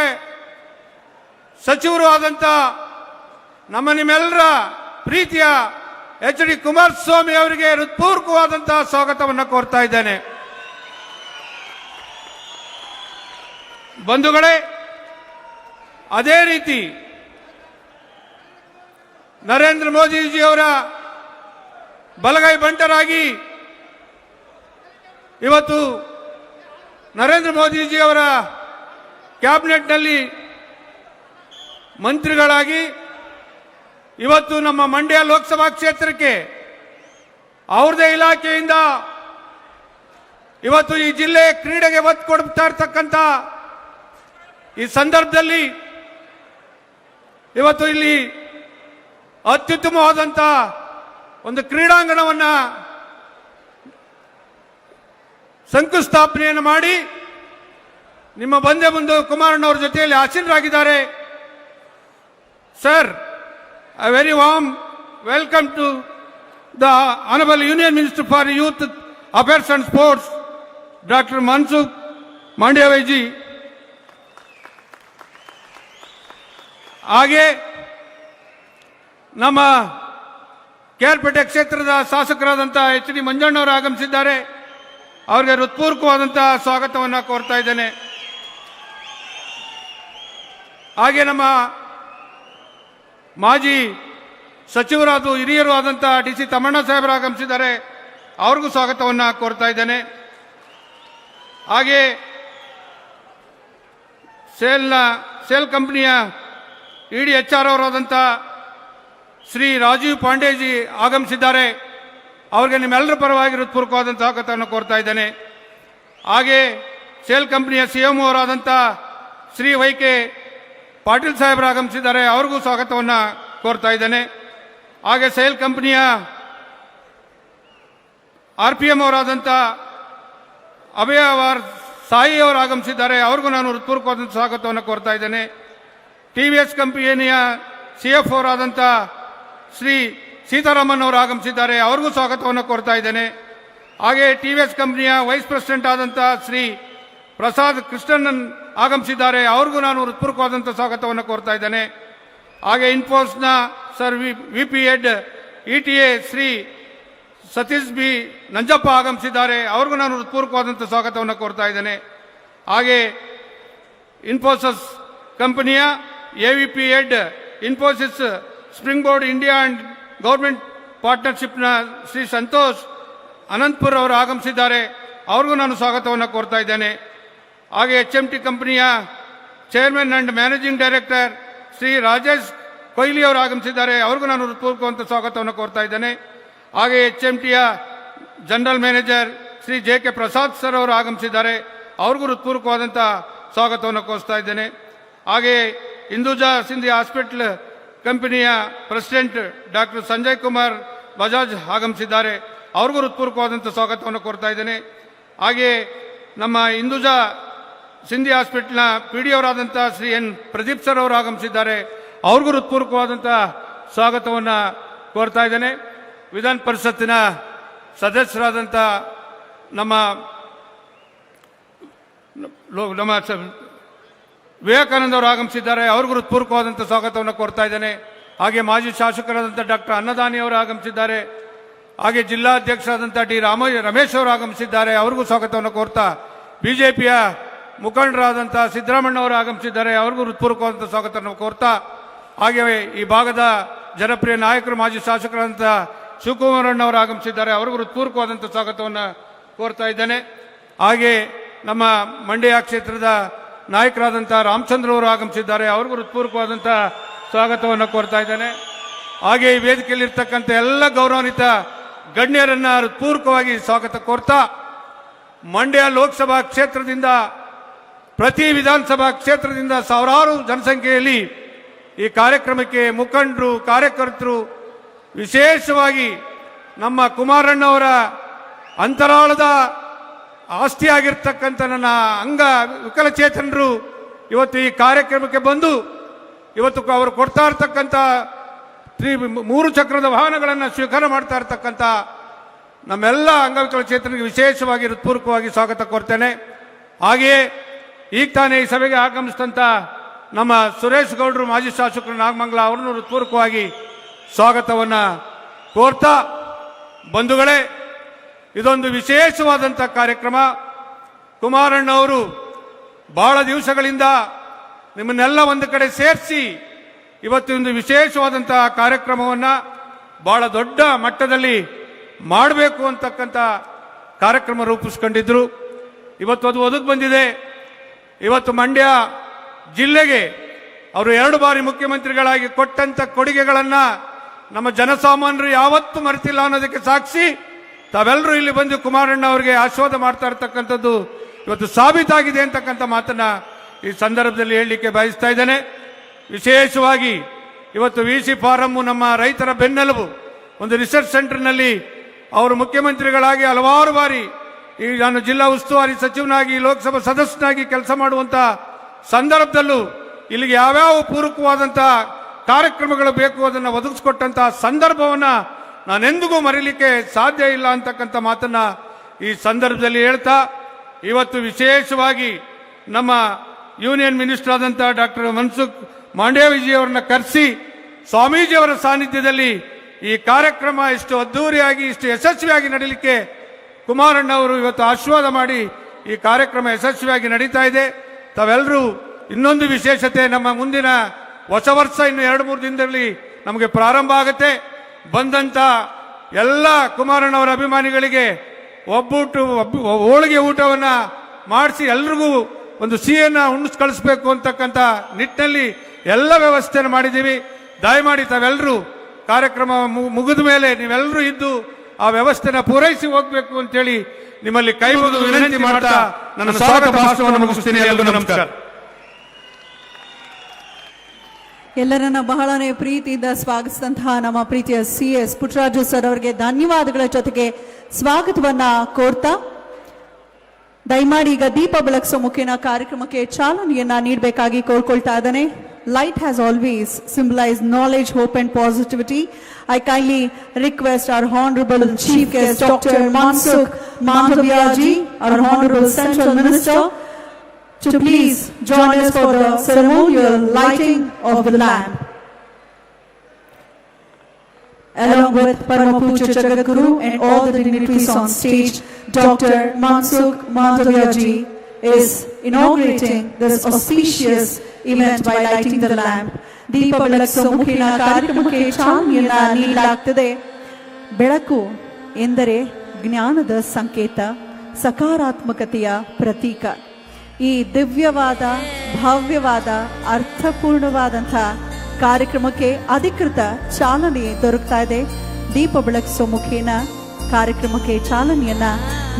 ಸಚಿವರು ಆದಂಥ ನಿಮ್ಮೆಲ್ಲರ ಪ್ರೀತಿಯ ಎಚ್ ಡಿ ಕುಮಾರಸ್ವಾಮಿ ಅವರಿಗೆ ಹೃತ್ಪೂರ್ವಕವಾದಂತಹ ಸ್ವಾಗತವನ್ನು ಕೋರ್ತಾ ಇದ್ದೇನೆ. ಬಂಧುಗಳೇ, ಅದೇ ರೀತಿ ನರೇಂದ್ರ ಮೋದಿಜಿಯವರ ಬಲಗೈ ಬಂಟರಾಗಿ ಇವತ್ತು ನರೇಂದ್ರ ಮೋದಿಜಿಯವರ ಕ್ಯಾಬಿನೆಟ್ನಲ್ಲಿ ಮಂತ್ರಿಗಳಾಗಿ ಇವತ್ತು ನಮ್ಮ ಮಂಡ್ಯ ಲೋಕಸಭಾ ಕ್ಷೇತ್ರಕ್ಕೆ ಅವ್ರದೇ ಇಲಾಖೆಯಿಂದ ಇವತ್ತು ಈ ಜಿಲ್ಲೆ ಕ್ರೀಡೆಗೆ ಒತ್ತು ಕೊಡ್ತಾ ಇರ್ತಕ್ಕಂಥ ಈ ಸಂದರ್ಭದಲ್ಲಿ ಇವತ್ತು ಇಲ್ಲಿ ಅತ್ಯುತ್ತಮವಾದಂಥ ಒಂದು ಕ್ರೀಡಾಂಗಣವನ್ನು ಶಂಕುಸ್ಥಾಪನೆಯನ್ನು ಮಾಡಿ ನಿಮ್ಮ ಬಂದೆ ಮುಂದೆ ಕುಮಾರಣ್ಣವರ ಜೊತೆಯಲ್ಲಿ ಆಸೀನರಾಗಿದ್ದಾರೆ. Sir, a very warm welcome to the Honorable Union Minister for Youth Affairs and Sports, Dr. Mansukh Mandaviji. ಹಾಗೆ ನಮ್ಮ ಕೇರ್ಪೇಟೆ ಕ್ಷೇತ್ರದ ಶಾಸಕರಾದಂಥ ಎಚ್ ಡಿ ಮಂಜಣ್ಣವರು ಆಗಮಿಸಿದ್ದಾರೆ. ಅವರಿಗೆ ಹೃತ್ಪೂರ್ವಕವಾದಂತಹ ಸ್ವಾಗತವನ್ನು ಕೋರ್ತಾ ಇದ್ದೇನೆ. ಹಾಗೆ ನಮ್ಮ ಮಾಜಿ ಸಚಿವರಾದ ಹಿರಿಯರು ಆದಂಥ ಡಿ ಸಿ ತಮ್ಮಣ್ಣ ಸಾಹೇಬರು ಆಗಮಿಸಿದ್ದಾರೆ. ಅವ್ರಿಗೂ ಸ್ವಾಗತವನ್ನು ಕೋರ್ತಾ ಇದ್ದೇನೆ. ಹಾಗೆ ಸೇಲ್ ಕಂಪನಿಯ ಇಡಿ ಎಚ್ ಆರ್ ಅವರಾದಂಥ ಶ್ರೀ ರಾಜೀವ್ ಪಾಂಡೇಜಿ ಆಗಮಿಸಿದ್ದಾರೆ. ಅವರಿಗೆ ನಿಮ್ಮೆಲ್ಲರ ಪರವಾಗಿ ಹೃತ್ಪೂರ್ವಕವಾದಂಥ ಸ್ವಾಗತವನ್ನು ಕೋರ್ತಾ ಇದ್ದೇನೆ. ಹಾಗೆ ಸೇಲ್ ಕಂಪನಿಯ CM ಅವರಾದಂಥ ಶ್ರೀ ವೈ ಕೆ ಪಾಟೀಲ್ ಸಾಹೇಬರು ಆಗಮಿಸಿದ್ದಾರೆ. ಅವ್ರಿಗೂ ಸ್ವಾಗತವನ್ನು ಕೋರ್ತಾ ಇದ್ದೇನೆ. ಹಾಗೆ ಸೇಲ್ ಕಂಪನಿಯ RPM ಅವರಾದಂಥ ಅಭಯವಾರ್ ಸಾಯಿ ಅವರು ಆಗಮಿಸಿದ್ದಾರೆ. ಅವ್ರಿಗೂ ನಾನು ಹೃತ್ಪೂರ್ವಕವಾದಂಥ ಸ್ವಾಗತವನ್ನು ಕೋರ್ತಾ ಇದ್ದೇನೆ. TVS ಕಂಪನಿಯ CF ಅವರಾದಂಥ ಶ್ರೀ ಸೀತಾರಾಮನ್ ಅವರು ಆಗಮಿಸಿದ್ದಾರೆ. ಅವ್ರಿಗೂ ಸ್ವಾಗತವನ್ನು ಕೋರ್ತಾ ಇದ್ದೇನೆ. ಹಾಗೆ TVS ಕಂಪನಿಯ ವೈಸ್ ಪ್ರೆಸಿಡೆಂಟ್ ಆದಂಥ ಶ್ರೀ ಪ್ರಸಾದ್ ಕೃಷ್ಣನ್ ಆಗಮಿಸಿದ್ದಾರೆ. ಅವ್ರಿಗೂ ನಾನು ಹೃತ್ಪೂರ್ವಕವಾದಂಥ ಸ್ವಾಗತವನ್ನು ಕೋರ್ತಾ ಇದ್ದೇನೆ. ಹಾಗೆ ಇನ್ಫೋಸ್ನ sir VP head ETA Shri Satish B Nanjappa ಆಗಮಿಸಿದ್ದಾರೆ. ಅವ್ರಿಗೂ ನಾನು ಹೃತ್ಪೂರ್ವಕವಾದಂಥ ಸ್ವಾಗತವನ್ನು ಕೋರ್ತಾ ಇದ್ದೇನೆ. ಹಾಗೆ ಇನ್ಫೋಸಿಸ್ ಕಂಪನಿಯ AVP head Infosys Springboard India and government ಪಾರ್ಟ್ನರ್ಶಿಪ್ನ ಶ್ರೀ ಸಂತೋಷ್ ಅನಂತಪುರ್ ಅವರು ಆಗಮಿಸಿದ್ದಾರೆ. ಅವ್ರಿಗೂ ನಾನು ಸ್ವಾಗತವನ್ನು ಕೋರ್ತಾ ಇದ್ದೇನೆ. ಹಾಗೆ HMT ಕಂಪನಿಯ chairman and managing director Shri Rajesh Kohli ಅವರು ಆಗಮಿಸಿದ್ದಾರೆ. ಅವ್ರಿಗೂ ನಾನು ಹೃತ್ಪೂರ್ವಕವಾದಂಥ ಸ್ವಾಗತವನ್ನು ಕೋರ್ತಾ ಇದ್ದೇನೆ. ಹಾಗೆ HMTಯ general manager Shri JK Prasad sir ಅವರು ಆಗಮಿಸಿದ್ದಾರೆ. ಅವ್ರಿಗೂ ಹೃತ್ಪೂರ್ವಕವಾದಂಥ ಸ್ವಾಗತವನ್ನು ಕೋರ್ತಾ ಇದ್ದೇನೆ. ಹಾಗೆ ಹಿಂದೂಜಾ ಸಿಂಧಿ ಹಾಸ್ಪಿಟಲ್ ಕಂಪನಿಯ ಪ್ರೆಸಿಡೆಂಟ್ ಡಾಕ್ಟರ್ ಸಂಜಯ್ ಕುಮಾರ್ ಬಜಾಜ್ ಆಗಮಿಸಿದ್ದಾರೆ. ಅವ್ರಿಗೂ ಹೃತ್ಪೂರ್ವಕವಾದಂಥ ಸ್ವಾಗತವನ್ನು ಕೋರ್ತಾ ಇದ್ದೇನೆ. ಹಾಗೆಯೇ ನಮ್ಮ ಹಿಂದೂಜಾ ಸಿಂಧಿ ಹಾಸ್ಪಿಟಲ್ನ PD ಅವರಾದಂಥ ಶ್ರೀ N. ಪ್ರದೀಪ್ ಸರ್ ಅವರು ಆಗಮಿಸಿದ್ದಾರೆ. ಅವ್ರಿಗೂ ಹೃತ್ಪೂರ್ವಕವಾದಂಥ ಸ್ವಾಗತವನ್ನು ಕೋರ್ತಾ ಇದ್ದೇನೆ. ವಿಧಾನ ಪರಿಷತ್ತಿನ ಸದಸ್ಯರಾದಂಥ ನಮ್ಮ ವಿವೇಕಾನಂದ ಅವರು ಆಗಮಿಸಿದ್ದಾರೆ. ಅವ್ರಿಗೂ ಹೃತ್ಪೂರ್ವಕವಾದಂಥ ಸ್ವಾಗತವನ್ನು ಕೋರ್ತಾ ಇದ್ದೇನೆ. ಹಾಗೆ ಮಾಜಿ ಶಾಸಕರಾದಂಥ ಡಾಕ್ಟರ್ ಅನ್ನದಾನಿ ಅವರು ಆಗಮಿಸಿದ್ದಾರೆ. ಹಾಗೆ ಜಿಲ್ಲಾಧ್ಯಕ್ಷರಾದಂಥ ರಮೇಶ್ ಅವರು ಆಗಮಿಸಿದ್ದಾರೆ. ಅವ್ರಿಗೂ ಸ್ವಾಗತವನ್ನು ಕೋರ್ತಾ, ಬಿಜೆಪಿಯ ಮುಖಂಡರಾದಂಥ ಸಿದ್ದರಾಮಣ್ಣ ಅವರು ಆಗಮಿಸಿದ್ದಾರೆ. ಅವ್ರಿಗೂ ಹೃತ್ಪೂರ್ವಕವಾದಂಥ ಸ್ವಾಗತವನ್ನು ಕೋರ್ತಾ, ಹಾಗೆಯೇ ಈ ಭಾಗದ ಜನಪ್ರಿಯ ನಾಯಕರು ಮಾಜಿ ಶಾಸಕರಾದಂಥ ಶಿವಕುಮಾರಣ್ಣ ಅವರು ಆಗಮಿಸಿದ್ದಾರೆ. ಅವ್ರಿಗೂ ಹೃತ್ಪೂರ್ವಕವಾದಂಥ ಸ್ವಾಗತವನ್ನು ಕೋರ್ತಾ ಇದ್ದೇನೆ. ಹಾಗೆ ನಮ್ಮ ಮಂಡ್ಯ ಕ್ಷೇತ್ರದ ನಾಯಕರಾದಂಥ ರಾಮಚಂದ್ರ ಅವರು ಆಗಮಿಸಿದ್ದಾರೆ. ಅವ್ರಿಗೂ ಹೃತ್ಪೂರ್ವಕವಾದಂಥ ಸ್ವಾಗತವನ್ನು ಕೋರ್ತಾ ಇದ್ದೇನೆ. ಹಾಗೆ ಈ ವೇದಿಕೆಯಲ್ಲಿರ್ತಕ್ಕಂಥ ಎಲ್ಲ ಗೌರವಾನ್ವಿತ ಗಣ್ಯರನ್ನ ಹೃತ್ಪೂರ್ವಕವಾಗಿ ಸ್ವಾಗತ ಕೋರ್ತಾ, ಮಂಡ್ಯ ಲೋಕಸಭಾ ಕ್ಷೇತ್ರದಿಂದ ಪ್ರತಿ ವಿಧಾನಸಭಾ ಕ್ಷೇತ್ರದಿಂದ ಸಾವಿರಾರು ಜನಸಂಖ್ಯೆಯಲ್ಲಿ ಈ ಕಾರ್ಯಕ್ರಮಕ್ಕೆ ಮುಖಂಡರು, ಕಾರ್ಯಕರ್ತರು, ವಿಶೇಷವಾಗಿ ನಮ್ಮ ಕುಮಾರಣ್ಣವರ ಅಂತರಾಳದ ಆಸ್ತಿಯಾಗಿರ್ತಕ್ಕಂಥ ನನ್ನ ವಿಕಲಚೇತನರು ಇವತ್ತು ಈ ಕಾರ್ಯಕ್ರಮಕ್ಕೆ ಬಂದು ಇವತ್ತು ಅವರು ಕೊಡ್ತಾ ಇರ್ತಕ್ಕಂಥ 3 ಚಕ್ರದ ವಾಹನಗಳನ್ನು ಸ್ವೀಕಾರ ಮಾಡ್ತಾ ಇರ್ತಕ್ಕಂಥ ನಮ್ಮೆಲ್ಲ ಅಂಗವಿಕಲಚೇತನರಿಗೆ ವಿಶೇಷವಾಗಿ ಹೃತ್ಪೂರ್ವಕವಾಗಿ ಸ್ವಾಗತ ಕೋರ್ತೇನೆ. ಹಾಗೆಯೇ ಈಗ ತಾನೇ ಈ ಸಭೆಗೆ ಆಗಮಿಸಿದಂಥ ನಮ್ಮ ಸುರೇಶ್ ಗೌಡರು ಮಾಜಿ ಶಾಸಕರು ನಾಗಮಂಗಲ ಅವರನ್ನು ಹೃತ್ಪೂರ್ವಕವಾಗಿ ಸ್ವಾಗತವನ್ನು ಕೋರ್ತಾ, ಬಂಧುಗಳೇ, ಇದೊಂದು ವಿಶೇಷವಾದಂಥ ಕಾರ್ಯಕ್ರಮ. ಕುಮಾರಣ್ಣವರು ಬಹಳ ದಿವಸಗಳಿಂದ ನಿಮ್ಮನ್ನೆಲ್ಲ ಒಂದು ಕಡೆ ಸೇರಿಸಿ ಇವತ್ತು ಒಂದು ವಿಶೇಷವಾದಂಥ ಕಾರ್ಯಕ್ರಮವನ್ನು ಬಹಳ ದೊಡ್ಡ ಮಟ್ಟದಲ್ಲಿ ಮಾಡಬೇಕು ಅಂತಕ್ಕಂಥ ಕಾರ್ಯಕ್ರಮ ರೂಪಿಸ್ಕೊಂಡಿದ್ರು. ಇವತ್ತು ಅದು ಒದಗಿ ಬಂದಿದೆ. ಇವತ್ತು ಮಂಡ್ಯ ಜಿಲ್ಲೆಗೆ ಅವರು 2 ಬಾರಿ ಮುಖ್ಯಮಂತ್ರಿಗಳಾಗಿ ಕೊಟ್ಟಂತ ಕೊಡುಗೆಗಳನ್ನು ನಮ್ಮ ಜನಸಾಮಾನ್ಯರು ಯಾವತ್ತೂ ಮರೆತಿಲ್ಲ ಅನ್ನೋದಕ್ಕೆ ಸಾಕ್ಷಿ ತಾವೆಲ್ಲರೂ ಇಲ್ಲಿ ಬಂದು ಕುಮಾರಣ್ಣ ಅವರಿಗೆ ಆಶೀರ್ವಾದ ಮಾಡ್ತಾ ಇರ್ತಕ್ಕಂಥದ್ದು ಇವತ್ತು ಸಾಬೀತಾಗಿದೆ ಅಂತಕ್ಕಂಥ ಮಾತನ್ನ ಈ ಸಂದರ್ಭದಲ್ಲಿ ಹೇಳಲಿಕ್ಕೆ ಬಯಸ್ತಾ ಇದ್ದೇನೆ. ವಿಶೇಷವಾಗಿ ಇವತ್ತು VC ಫಾರಂ ನಮ್ಮ ರೈತರ ಬೆನ್ನೆಲುಬು ಒಂದು ರಿಸರ್ಚ್ ಸೆಂಟರ್ನಲ್ಲಿ ಅವರು ಮುಖ್ಯಮಂತ್ರಿಗಳಾಗಿ ಹಲವಾರು ಬಾರಿ ಈಗ ನಾನು ಜಿಲ್ಲಾ ಉಸ್ತುವಾರಿ ಸಚಿವನಾಗಿ ಲೋಕಸಭಾ ಸದಸ್ಯನಾಗಿ ಕೆಲಸ ಮಾಡುವಂತ ಸಂದರ್ಭದಲ್ಲೂ ಇಲ್ಲಿಗೆ ಯಾವ್ಯಾವ ಪೂರಕವಾದಂಥ ಕಾರ್ಯಕ್ರಮಗಳು ಬೇಕು ಅದನ್ನು ಒದಗಿಸ್ಕೊಟ್ಟಂತ ಸಂದರ್ಭವನ್ನ ನಾನೆಂದಿಗೂ ಮರೀಲಿಕ್ಕೆ ಸಾಧ್ಯ ಇಲ್ಲ ಅಂತಕ್ಕಂಥ ಮಾತನ್ನ ಈ ಸಂದರ್ಭದಲ್ಲಿ ಹೇಳ್ತಾ, ಇವತ್ತು ವಿಶೇಷವಾಗಿ ನಮ್ಮ ಯೂನಿಯನ್ ಮಿನಿಸ್ಟರ್ ಆದಂಥ ಡಾಕ್ಟರ್ ಮನ್ಸುಖ್ ಮಾಂಡೇವಿಜಿ ಅವರನ್ನ ಕರೆಸಿ ಸ್ವಾಮೀಜಿಯವರ ಸಾನ್ನಿಧ್ಯದಲ್ಲಿ ಈ ಕಾರ್ಯಕ್ರಮ ಇಷ್ಟು ಅದ್ದೂರಿಯಾಗಿ ಇಷ್ಟು ಯಶಸ್ವಿಯಾಗಿ ನಡೀಲಿಕ್ಕೆ ಕುಮಾರಣ್ಣ ಅವರು ಇವತ್ತು ಆಶೀರ್ವಾದ ಮಾಡಿ ಈ ಕಾರ್ಯಕ್ರಮ ಯಶಸ್ವಿಯಾಗಿ ನಡೀತಾ ಇದೆ. ತಾವೆಲ್ಲರೂ ಇನ್ನೊಂದು ವಿಶೇಷತೆ, ನಮ್ಮ ಮುಂದಿನ ಹೊಸ ವರ್ಷ ಇನ್ನು 2-3 ದಿನದಲ್ಲಿ ನಮಗೆ ಪ್ರಾರಂಭ ಆಗುತ್ತೆ. ಬಂದಂತ ಎಲ್ಲ ಕುಮಾರಣ್ಣವರ ಅಭಿಮಾನಿಗಳಿಗೆ ಹೋಳಿಗೆ ಊಟವನ್ನ ಮಾಡಿಸಿ ಎಲ್ರಿಗೂ ಒಂದು ಸಿಹಿಯನ್ನ ಉಣಿಸ್ ಕಳಿಸ್ಬೇಕು ಅಂತಕ್ಕಂಥ ನಿಟ್ಟಿನಲ್ಲಿ ಎಲ್ಲ ವ್ಯವಸ್ಥೆಯನ್ನು ಮಾಡಿದ್ದೀವಿ. ದಯಮಾಡಿ ತಾವೆಲ್ಲರೂ ಕಾರ್ಯಕ್ರಮ ಮುಗಿದ ಮೇಲೆ ನೀವೆಲ್ಲರೂ ಇದ್ದು ಆ ವ್ಯವಸ್ಥೆನ ಪೂರೈಸಿ ಹೋಗ್ಬೇಕು ಅಂತೇಳಿ ನಿಮ್ಮಲ್ಲಿ ಕೈ ಮುಗಿದು ವಿನಂತಿ ಮಾಡ್ತಾ ನನ್ನ ಸ್ವಾಗತ ಭಾಷಣವನ್ನು ಮುಗಿಸ್ತೀನಿ. ಎಲ್ಲರಿಗೂ ನಮಸ್ಕಾರ. ಎಲ್ಲರನ್ನ ಬಹಳನೇ ಪ್ರೀತಿಯಿಂದ ಸ್ವಾಗತಿಸಿದಂತಹ ನಮ್ಮ ಪ್ರೀತಿಯ CS ಪುಟ್ಟರಾಜು ಸರ್ ಅವರಿಗೆ ಧನ್ಯವಾದಗಳ ಜೊತೆಗೆ ಸ್ವಾಗತವನ್ನ ಕೋರ್ತಾ, ದಯಮಾಡಿ ಈಗ ದೀಪ ಬೆಳಗಿಸೋ ಮುಖೇನ ಕಾರ್ಯಕ್ರಮಕ್ಕೆ ಚಾಲನೆಯನ್ನ ನೀಡಬೇಕಾಗಿ ಕೋರ್ಕೊಳ್ತಾ ಇದ್ದಾನೆ. Light has always symbolized knowledge, hope and positivity. I kindly request our Honorable Chief Guest Dr. Mansukh Mandaviya-ji, our Honorable Central Minister, to please join us for the ceremonial lighting of the lamp. Along with Parama Pujya Jagadguru and all the dignitaries on stage, Dr. Mansukh Mandaviya-ji is inaugurating this auspicious event by lighting the lamp. ದೀಪ ಬೆಳಗಿಸೋ ಮುಖೇನ ಕಾರ್ಯಕ್ರಮಕ್ಕೆ ಚಾಲನೆಯನ್ನ ನೀಡಲಾಗ್ತದೆ. ಬೆಳಕು ಎಂದರೆ ಜ್ಞಾನದ ಸಂಕೇತ, ಸಕಾರಾತ್ಮಕತೆಯ ಪ್ರತೀಕ. ಈ ದಿವ್ಯವಾದ, ಭವ್ಯವಾದ, ಅರ್ಥಪೂರ್ಣವಾದಂಥ ಕಾರ್ಯಕ್ರಮಕ್ಕೆ ಅಧಿಕೃತ ಚಾಲನೆ ದೊರಕ್ತಾ ಇದೆ. ದೀಪ ಬೆಳಗಿಸೋ ಮುಖೇನ ಕಾರ್ಯಕ್ರಮಕ್ಕೆ ಚಾಲನೆಯನ್ನ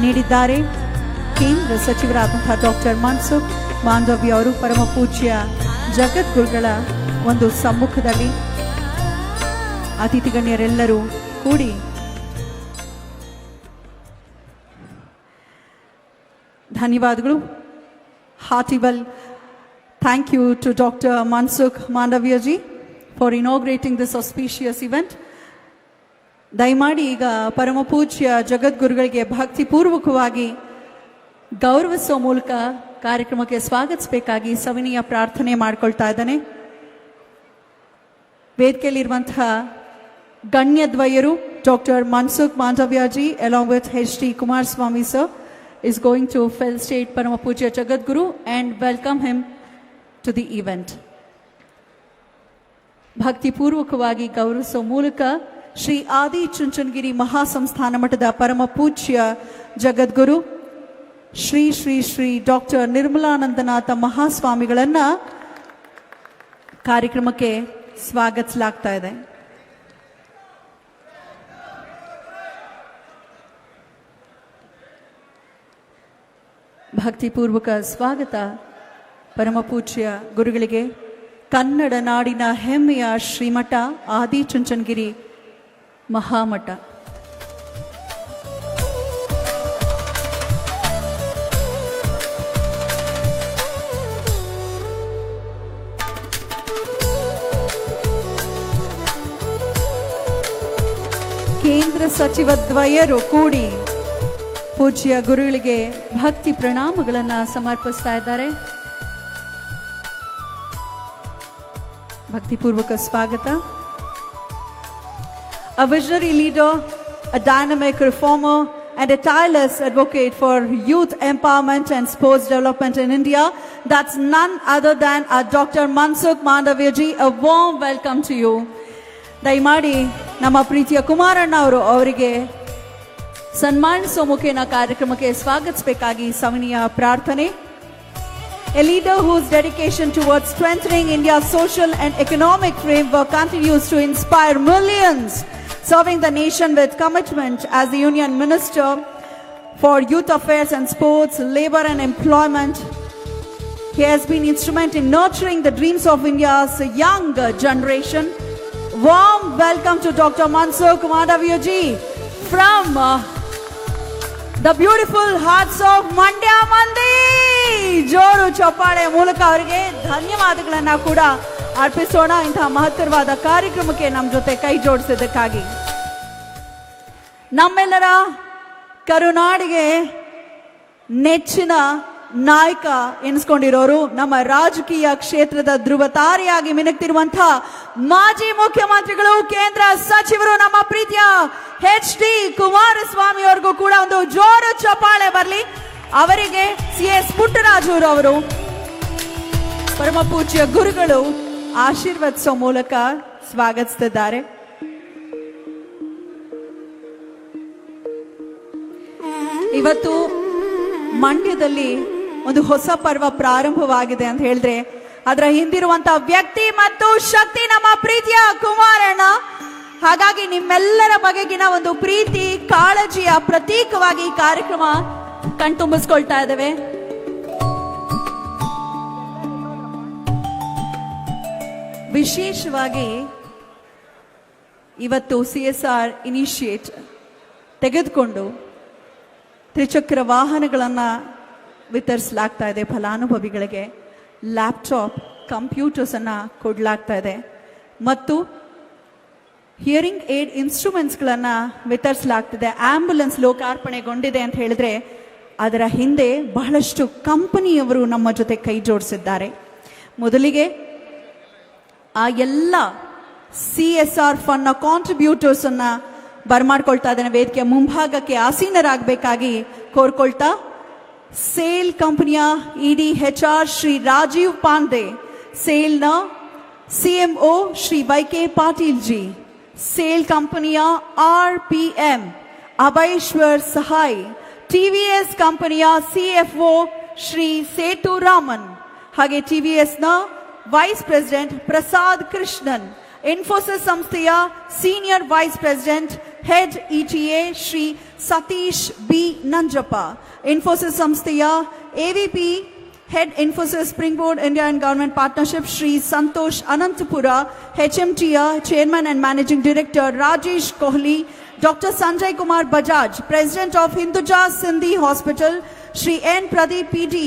ನೀಡಿದ್ದಾರೆ ಕೇಂದ್ರ ಸಚಿವರಾದಂತಹ ಡಾಕ್ಟರ್ ಮನ್ಸುಖ್ ಮಾಂಡವ್ಯ ಅವರು. ಪರಮ ಪೂಜ್ಯ ಜಗದ್ಗುರುಗಳ ಒಂದು ಸಮ್ಮುಖದಲ್ಲಿ ಅತಿಥಿ ಗಣ್ಯರೆಲ್ಲರೂ ಕೂಡಿ ಧನ್ಯವಾದಗಳು. Hearty well thank you to Dr. Mansukh Mandavia ji for inaugurating this auspicious event. ದಯಮಾಡಿ ಈಗ ಪರಮ ಪೂಜ್ಯ ಜಗದ್ಗುರುಗಳಿಗೆ ಭಕ್ತಿಪೂರ್ವಕವಾಗಿ ಗೌರವಿಸುವ ಮೂಲಕ ಕಾರ್ಯಕ್ರಮಕ್ಕೆ ಸ್ವಾಗತಿಸಬೇಕಾಗಿ ಸವಿನೀಯ ಪ್ರಾರ್ಥನೆ ಮಾಡಿಕೊಳ್ತಾ ಇದ್ದಾನೆ. ವೇದಿಕೆಯಲ್ಲಿರುವಂತಹ ಗಣ್ಯದ್ವಯರು doctor Mansukh Mandaviya ji along with H.D. Kumaraswamy sir is going to felicitate Parama Pujya Jagadguru and welcome him to the event. ಭಕ್ತಿಪೂರ್ವಕವಾಗಿ ಗೌರವಿಸುವ ಮೂಲಕ ಶ್ರೀ ಆದಿ ಚುಂಚನಗಿರಿ ಮಹಾಸಂಸ್ಥಾನ ಮಠದ ಪರಮ ಪೂಜ್ಯ ಜಗದ್ಗುರು ಶ್ರೀ ಶ್ರೀ ಶ್ರೀ ಡಾಕ್ಟರ್ ನಿರ್ಮಲಾನಂದನಾಥ ಮಹಾಸ್ವಾಮಿಗಳನ್ನ ಕಾರ್ಯಕ್ರಮಕ್ಕೆ ಸ್ವಾಗತಿಸಲಾಗ್ತಾ ಇದೆ. ಭಕ್ತಿಪೂರ್ವಕ ಸ್ವಾಗತ ಪರಮ ಪೂಜ್ಯ ಗುರುಗಳಿಗೆ. ಕನ್ನಡ ನಾಡಿನ ಹೆಮ್ಮೆಯ ಶ್ರೀಮಠ ಆದಿ ಚುಂಚನಗಿರಿ ಮಹಾಮಠ. ಕೇಂದ್ರ ಸಚಿವದ್ವಯರು ಕೂಡಿ ಪೂಜ್ಯ ಗುರುಗಳಿಗೆ ಭಕ್ತಿ ಪ್ರಣಾಮಗಳನ್ನು ಸಮರ್ಪಿಸ್ತಾ ಇದ್ದಾರೆ. ಭಕ್ತಿಪೂರ್ವಕ ಸ್ವಾಗತ. A visionary leader, a dynamic reformer, and a tireless advocate for youth empowerment and sports development in India. That's none other than Dr. Mansukh Mandavya ji. A warm welcome to you. ದಯಮಾಡಿ ನಮ್ಮ ಪ್ರೀತಿಯ ಕುಮಾರಣ್ಣ ಅವರಿಗೆ ಸನ್ಮಾನಿಸುವ ಮುಖೇನ ಕಾರ್ಯಕ್ರಮಕ್ಕೆ ಸ್ವಾಗತಿಸಬೇಕಾಗಿ ಸವಿನೀಯ ಪ್ರಾರ್ಥನೆ. A leader whose dedication towards strengthening India's social and economic framework continues to inspire millions, serving the nation with commitment as the Union Minister for Youth Affairs and Sports, Labour and Employment. He has been instrumental in nurturing the dreams of India's young generation. Warm welcome to Dr. Mansukh Mandavya ji from the beautiful hearts of Mandya Mandi. ಜೋರು ಚಪ್ಪಾಳೆ ಮೂಲಕ ಅವರಿಗೆ ಧನ್ಯವಾದಗಳನ್ನ ಕೂಡ ಅರ್ಪಿಸೋಣ ಇಂತಹ ಮಹತ್ತರವಾದ ಕಾರ್ಯಕ್ರಮಕ್ಕೆ ನಮ್ಮ ಜೊತೆ ಕೈ ಜೋಡಿಸಿದ್ದಕ್ಕಾಗಿ. ನಮ್ಮೆಲ್ಲರ ಕರುನಾಡಿಗೆ ನೆಚ್ಚಿನ ನಾಯಕ ಎನಿಸ್ಕೊಂಡಿರೋರು, ನಮ್ಮ ರಾಜಕೀಯ ಕ್ಷೇತ್ರದ ಧ್ರುವತಾರಿಯಾಗಿ ಮಿನುಗ್ತಿರುವಂತಹ ಮಾಜಿ ಮುಖ್ಯಮಂತ್ರಿಗಳು, ಕೇಂದ್ರ ಸಚಿವರು, ನಮ್ಮ ಪ್ರೀತಿಯ H.D. ಕುಮಾರಸ್ವಾಮಿ ಅವರಿಗೂ ಕೂಡ ಒಂದು ಜೋರು ಚಪ್ಪಾಳೆ ಬರಲಿ. ಅವರಿಗೆ CS ಪುಟ್ಟರಾಜು ಅವರು ಪರಮ ಪೂಜ್ಯ ಗುರುಗಳು ಆಶೀರ್ವದಿಸೋ ಮೂಲಕ ಸ್ವಾಗತಿಸುತ್ತಿದ್ದಾರೆ. ಇವತ್ತು ಮಂಡ್ಯದಲ್ಲಿ ಒಂದು ಹೊಸ ಪರ್ವ ಪ್ರಾರಂಭವಾಗಿದೆ ಅಂತ ಹೇಳಿದ್ರೆ ಅದರ ಹಿಂದಿರುವಂತಹ ವ್ಯಕ್ತಿ ಮತ್ತು ಶಕ್ತಿ ನಮ್ಮ ಪ್ರೀತಿಯ ಕುಮಾರಣ್ಣ. ಹಾಗಾಗಿ ನಿಮ್ಮೆಲ್ಲರ ಬಗೆಗಿನ ಒಂದು ಪ್ರೀತಿ ಕಾಳಜಿಯ ಪ್ರತೀಕವಾಗಿ ಈ ಕಾರ್ಯಕ್ರಮ ಕಣ್ತುಂಬಿಸ್ಕೊಳ್ತಾ ಇದ್ದೇವೆ. ವಿಶೇಷವಾಗಿ ಇವತ್ತು CSR ಇನಿಷಿಯೇಟ್ ತೆಗೆದುಕೊಂಡು ತ್ರಿಚಕ್ರ ವಾಹನಗಳನ್ನು ವಿತರಿಸಲಾಗ್ತಾ ಇದೆ. ಫಲಾನುಭವಿಗಳಿಗೆ ಲ್ಯಾಪ್ಟಾಪ್, ಕಂಪ್ಯೂಟರ್ಸ್ ಅನ್ನ ಕೊಡಲಾಗ್ತಾ ಇದೆ ಮತ್ತು ಹಿಯರಿಂಗ್ ಏಡ್ ಇನ್ಸ್ಟ್ರೂಮೆಂಟ್ಸ್ಗಳನ್ನು ವಿತರಿಸಲಾಗ್ತಿದೆ. ಆಂಬ್ಯುಲೆನ್ಸ್ ಲೋಕಾರ್ಪಣೆಗೊಂಡಿದೆ ಅಂತ ಹೇಳಿದ್ರೆ ಅದರ ಹಿಂದೆ ಬಹಳಷ್ಟು ಕಂಪನಿಯವರು ನಮ್ಮ ಜೊತೆ ಕೈ ಜೋಡಿಸಿದ್ದಾರೆ. ಮೊದಲಿಗೆ ಆ ಎಲ್ಲ CSR ಫಂಡ್ನ ಕಾಂಟ್ರಿಬ್ಯೂಟರ್ಸ್ ಅನ್ನ ಬರ್ಮಾಡ್ಕೊಳ್ತಾ ಇದ್ದೇನೆ. ವೇದಿಕೆ ಮುಂಭಾಗಕ್ಕೆ ಆಸೀನರಾಗಬೇಕಾಗಿ ಕೋರ್ಕೊಳ್ತಾ ಸೇಲ್ ಕಂಪನಿಯ ED HR ಶ್ರೀ ರಾಜೀವ್ ಪಾಂಡೆ, ಸೇಲ್ನ CMO ಶ್ರೀ YK ಪಾಟೀಲ್ ಜಿ, ಸೇಲ್ ಕಂಪನಿಯ RPM ಅಭಯೇಶ್ವರ್ ಸಹಾಯ್, TVS ಕಂಪನಿಯ CFO ಶ್ರೀ ಸೇತು ರಾಮನ್, ಹಾಗೆ TVSನ ವೈಸ್ ಪ್ರೆಸಿಡೆಂಟ್ ಪ್ರಸಾದ್ ಕೃಷ್ಣನ್, ಇನ್ಫೋಸಿಸ್ ಸಂಸ್ಥೆಯ senior vice president head ETA Shri Satish B Nanjappa, Infosys ಸಂಸ್ಥೆಯ AVP head Infosys Springboard India and government partnership Shri Santosh Anantapura, HMTಯ chairman and managing director Rajesh Kohli, Dr. Sanjay Kumar Bajaj, President of Hinduja Sindhi Hospital, Shri N Pradeep PD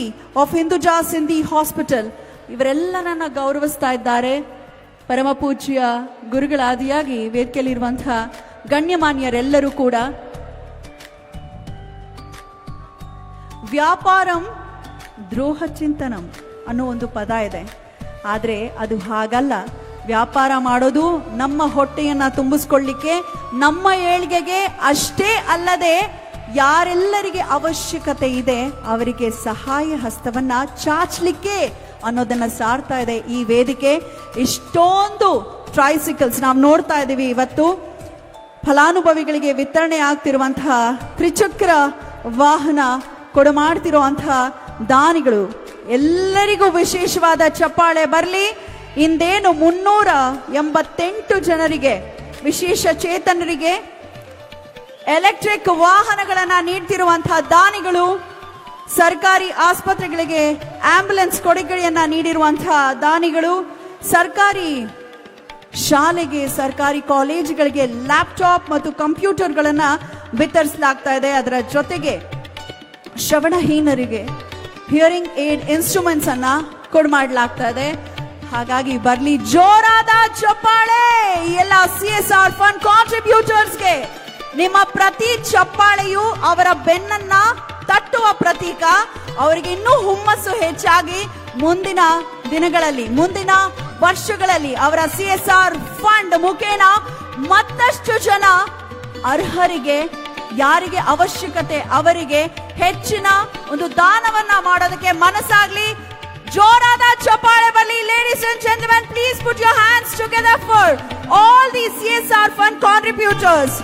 of Hinduja Sindhi hospital ಇವರೆಲ್ಲರನ್ನ ಗೌರವಿಸ್ತಾ ಇದ್ದಾರೆ. ಪರಮ ಪೂಜ್ಯ ಗುರುಗಳಾದಿಯಾಗಿ ವೇದಿಕೆಯಲ್ಲಿರುವಂತಹ ಗಣ್ಯಮಾನ್ಯರೆಲ್ಲರೂ ಕೂಡ. ವ್ಯಾಪಾರಂ ದ್ರೋಹ ಚಿಂತನಂ ಅನ್ನೋ ಒಂದು ಪದ ಇದೆ, ಆದರೆ ಅದು ಹಾಗಲ್ಲ. ವ್ಯಾಪಾರ ಮಾಡೋದು ನಮ್ಮ ಹೊಟ್ಟೆಯನ್ನ ತುಂಬಿಸ್ಕೊಳ್ಳಿಕ್ಕೆ, ನಮ್ಮ ಏಳ್ಗೆಗೆ ಅಷ್ಟೇ ಅಲ್ಲದೆ ಯಾರೆಲ್ಲರಿಗೆ ಅವಶ್ಯಕತೆ ಇದೆ ಅವರಿಗೆ ಸಹಾಯ ಹಸ್ತವನ್ನ ಚಾಚಲಿಕ್ಕೆ ಅನ್ನೋದನ್ನ ಸಾರ್ತಾ ಇದೆ ಈ ವೇದಿಕೆ. ಇಷ್ಟೊಂದು ಟ್ರೈಸಿಕಲ್ಸ್ ನಾವು ನೋಡ್ತಾ ಇದ್ದೀವಿ ಇವತ್ತು. ಫಲಾನುಭವಿಗಳಿಗೆ ವಿತರಣೆ ಆಗ್ತಿರುವಂತಹ ತ್ರಿಚಕ್ರ ವಾಹನ ಕೊಡಮಾಡ್ತಿರುವಂತಹ ದಾನಿಗಳು ಎಲ್ಲರಿಗೂ ವಿಶೇಷವಾದ ಚಪ್ಪಾಳೆ ಬರಲಿ. ಇಂದೇನು 388 ಜನರಿಗೆ, ವಿಶೇಷ ಚೇತನರಿಗೆ ಎಲೆಕ್ಟ್ರಿಕ್ ವಾಹನಗಳನ್ನ ನೀಡ್ತಿರುವಂತಹ ದಾನಿಗಳು, ಸರ್ಕಾರಿ ಆಸ್ಪತ್ರೆಗಳಿಗೆ ಆಂಬ್ಯುಲೆನ್ಸ್ ಕೊಡುಗೆಯನ್ನ ನೀಡಿರುವಂತಹ ದಾನಿಗಳು, ಸರ್ಕಾರಿ ಶಾಲೆಗೆ, ಸರ್ಕಾರಿ ಕಾಲೇಜುಗಳಿಗೆ ಲ್ಯಾಪ್ಟಾಪ್ ಮತ್ತು ಕಂಪ್ಯೂಟರ್ಗಳನ್ನ ವಿತರಿಸಲಾಗ್ತಾ ಇದೆ. ಅದರ ಜೊತೆಗೆ ಶ್ರವಣಹೀನರಿಗೆ ಹಿಯರಿಂಗ್ ಏಡ್ ಇನ್ಸ್ಟ್ರೂಮೆಂಟ್ಸ್ ಅನ್ನ ಕೊಡಮಾಡಲಾಗ್ತಾ ಇದೆ. ಹಾಗಾಗಿ ಬರ್ಲಿ ಜೋರಾದ ಚಪ್ಪಾಳೆ ಎಲ್ಲ CSR ಫಂಡ್ ಕಾಂಟ್ರಿಬ್ಯೂಟರ್ಸ್ಗೆ. ನಿಮ್ಮ ಪ್ರತಿ ಚಪ್ಪಾಳೆಯು ಅವರ ಬೆನ್ನನ್ನ ತಟ್ಟುವ ಪ್ರತೀಕ. ಅವರಿಗೆ ಇನ್ನೂ ಹುಮ್ಮಸ್ಸು ಹೆಚ್ಚಾಗಿ ಮುಂದಿನ ದಿನಗಳಲ್ಲಿ, ಮುಂದಿನ ವರ್ಷಗಳಲ್ಲಿ ಅವರ CSR ಫಂಡ್ ಮುಖೇನ ಮತ್ತಷ್ಟು ಜನ ಅರ್ಹರಿಗೆ, ಯಾರಿಗೆ ಅವಶ್ಯಕತೆ ಅವರಿಗೆ ಹೆಚ್ಚಿನ ಒಂದು ದಾನವನ್ನ ಮಾಡೋದಕ್ಕೆ ಮನಸ್ಸಾಗ್ಲಿ. ಜೋರಾದ ಚಪ್ಪಾಳೆ ಬರಲಿ. Ladies and gentlemen, please put your hands together for all the CSR fund contributors.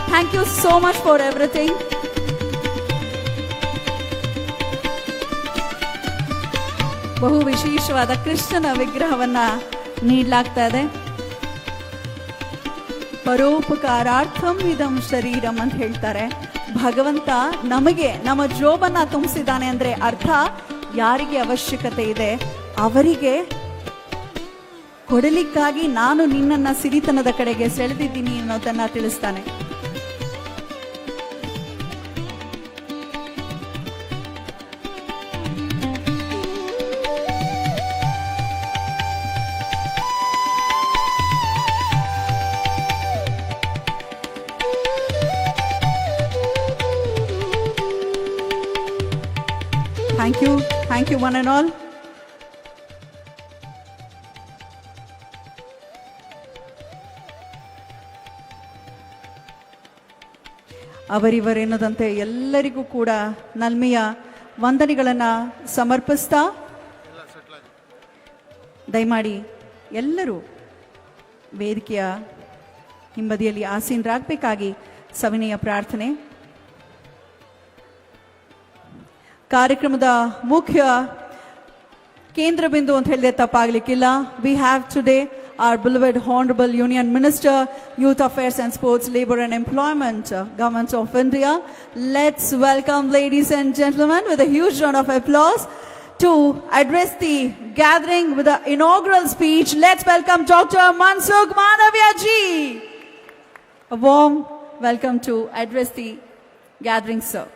Thank you so much for everything. ಬಹು ವಿಶೇಷವಾದ ಕೃಷ್ಣನ ವಿಗ್ರಹವನ್ನ ನೀಡಲಾಗ್ತಾ ಇದೆ. ಪರೋಪಕಾರಾರ್ಥಂ ಇದಂ ಶರೀರಂ ಅಂತ ಹೇಳ್ತಾರೆ. ಭಗವಂತ ನಮಗೆ ನಮ್ಮ ಜೋಬನ್ನ ತುಂಬಿಸಿದ್ದಾನೆ ಅಂದ್ರೆ ಅರ್ಥ ಯಾರಿಗೆ ಅವಶ್ಯಕತೆ ಇದೆ ಅವರಿಗೆ ಕೊಡಲಿಕ್ಕಾಗಿ ನಾನು ನಿನ್ನನ್ನ ಸಿರಿತನದ ಕಡೆಗೆ ಸೆಳೆದಿದ್ದೀನಿ ಅನ್ನೋದನ್ನ ತಿಳಿಸ್ತಾನೆ. Thank you one and all. ಅವರಿವರೆನ್ನದಂತೆ ಎಲ್ಲರಿಗೂ ಕೂಡ ನಲ್ಮೆಯ ವಂದನೆಗಳನ್ನ ಸಮರ್ಪಿಸ್ತಾ ದಯಮಾಡಿ ಎಲ್ಲರೂ ವೇದಿಕೆಯ ಹಿಂಬದಿಯಲ್ಲಿ ಆಸೀನರಾಗಬೇಕಾಗಿ ಸವಿನಯ ಪ್ರಾರ್ಥನೆ. ಕಾರ್ಯಕ್ರಮದ ಮುಖ್ಯ ಕೇಂದ್ರ ಬಿಂದು ಅಂತ ಹೇಳಿದ್ರೆ ತಪ್ಪಾಗಲಿಕ್ಕಿಲ್ಲ. We have today our beloved Honorable Union Minister, Youth Affairs and Sports, Labour and Employment, Government of India. Let's welcome, ladies and gentlemen, with a huge round of applause to address the gathering with the inaugural speech. Let's welcome Dr. Mansukh Mandaviya ji. A warm welcome to address the gathering, sir.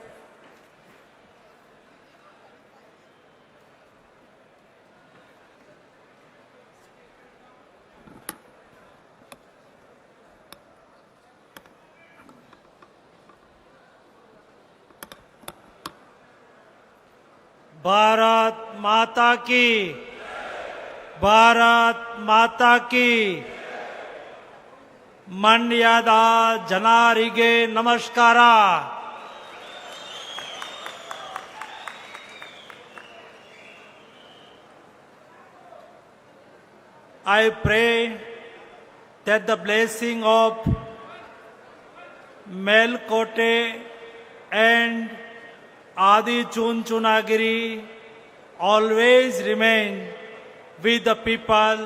Bharat माता की, भारत माता की. ಮಂಡ್ಯದ ಜನರಿಗೆ ನಮಸ್ಕಾರ. I pray that the blessing of Melkote and Adi Chunchunagiri always remain with the people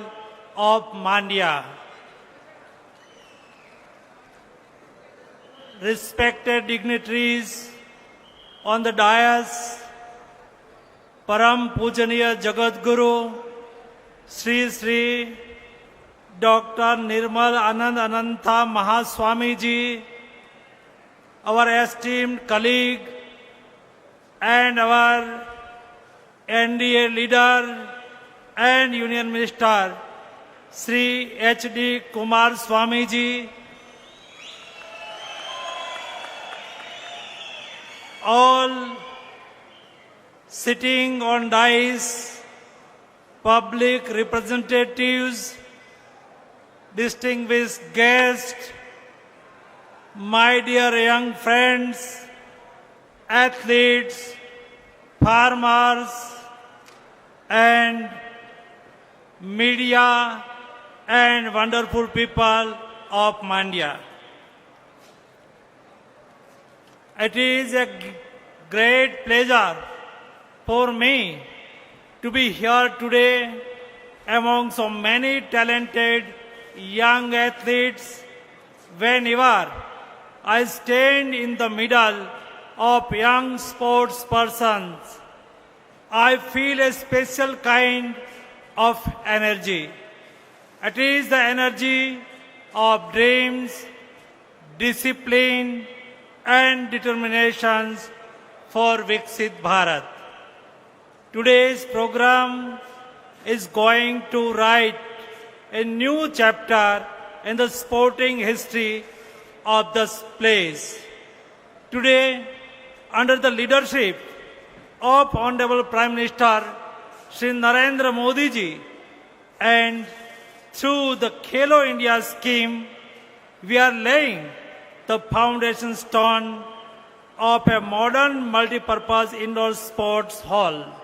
of Mandya. Respected dignitaries on the dais, Param Pujaniya Jagat Guru, Sri Sri Dr. Nirmal Anand Ananta Mahaswami ji, our esteemed colleague, and our NDA leader and Union Minister, Sri H.D. Kumar Swamiji, all sitting on dais, public representatives, distinguished guests, my dear young friends, athletes, farmers, and media and wonderful people of Mandya. It is a great pleasure for me to be here today among so many talented young athletes. Whenever I stand in the middle of young sports persons, I feel a special kind of energy. It is the energy of dreams, discipline, and determinations for Viksit Bharat. Today's program is going to write a new chapter in the sporting history of this place. Today, under the leadership of Honorable Prime Minister Shri Narendra Modi ji, and through the Khelo India scheme, we are laying the foundation stone of a modern multi-purpose indoor sports hall.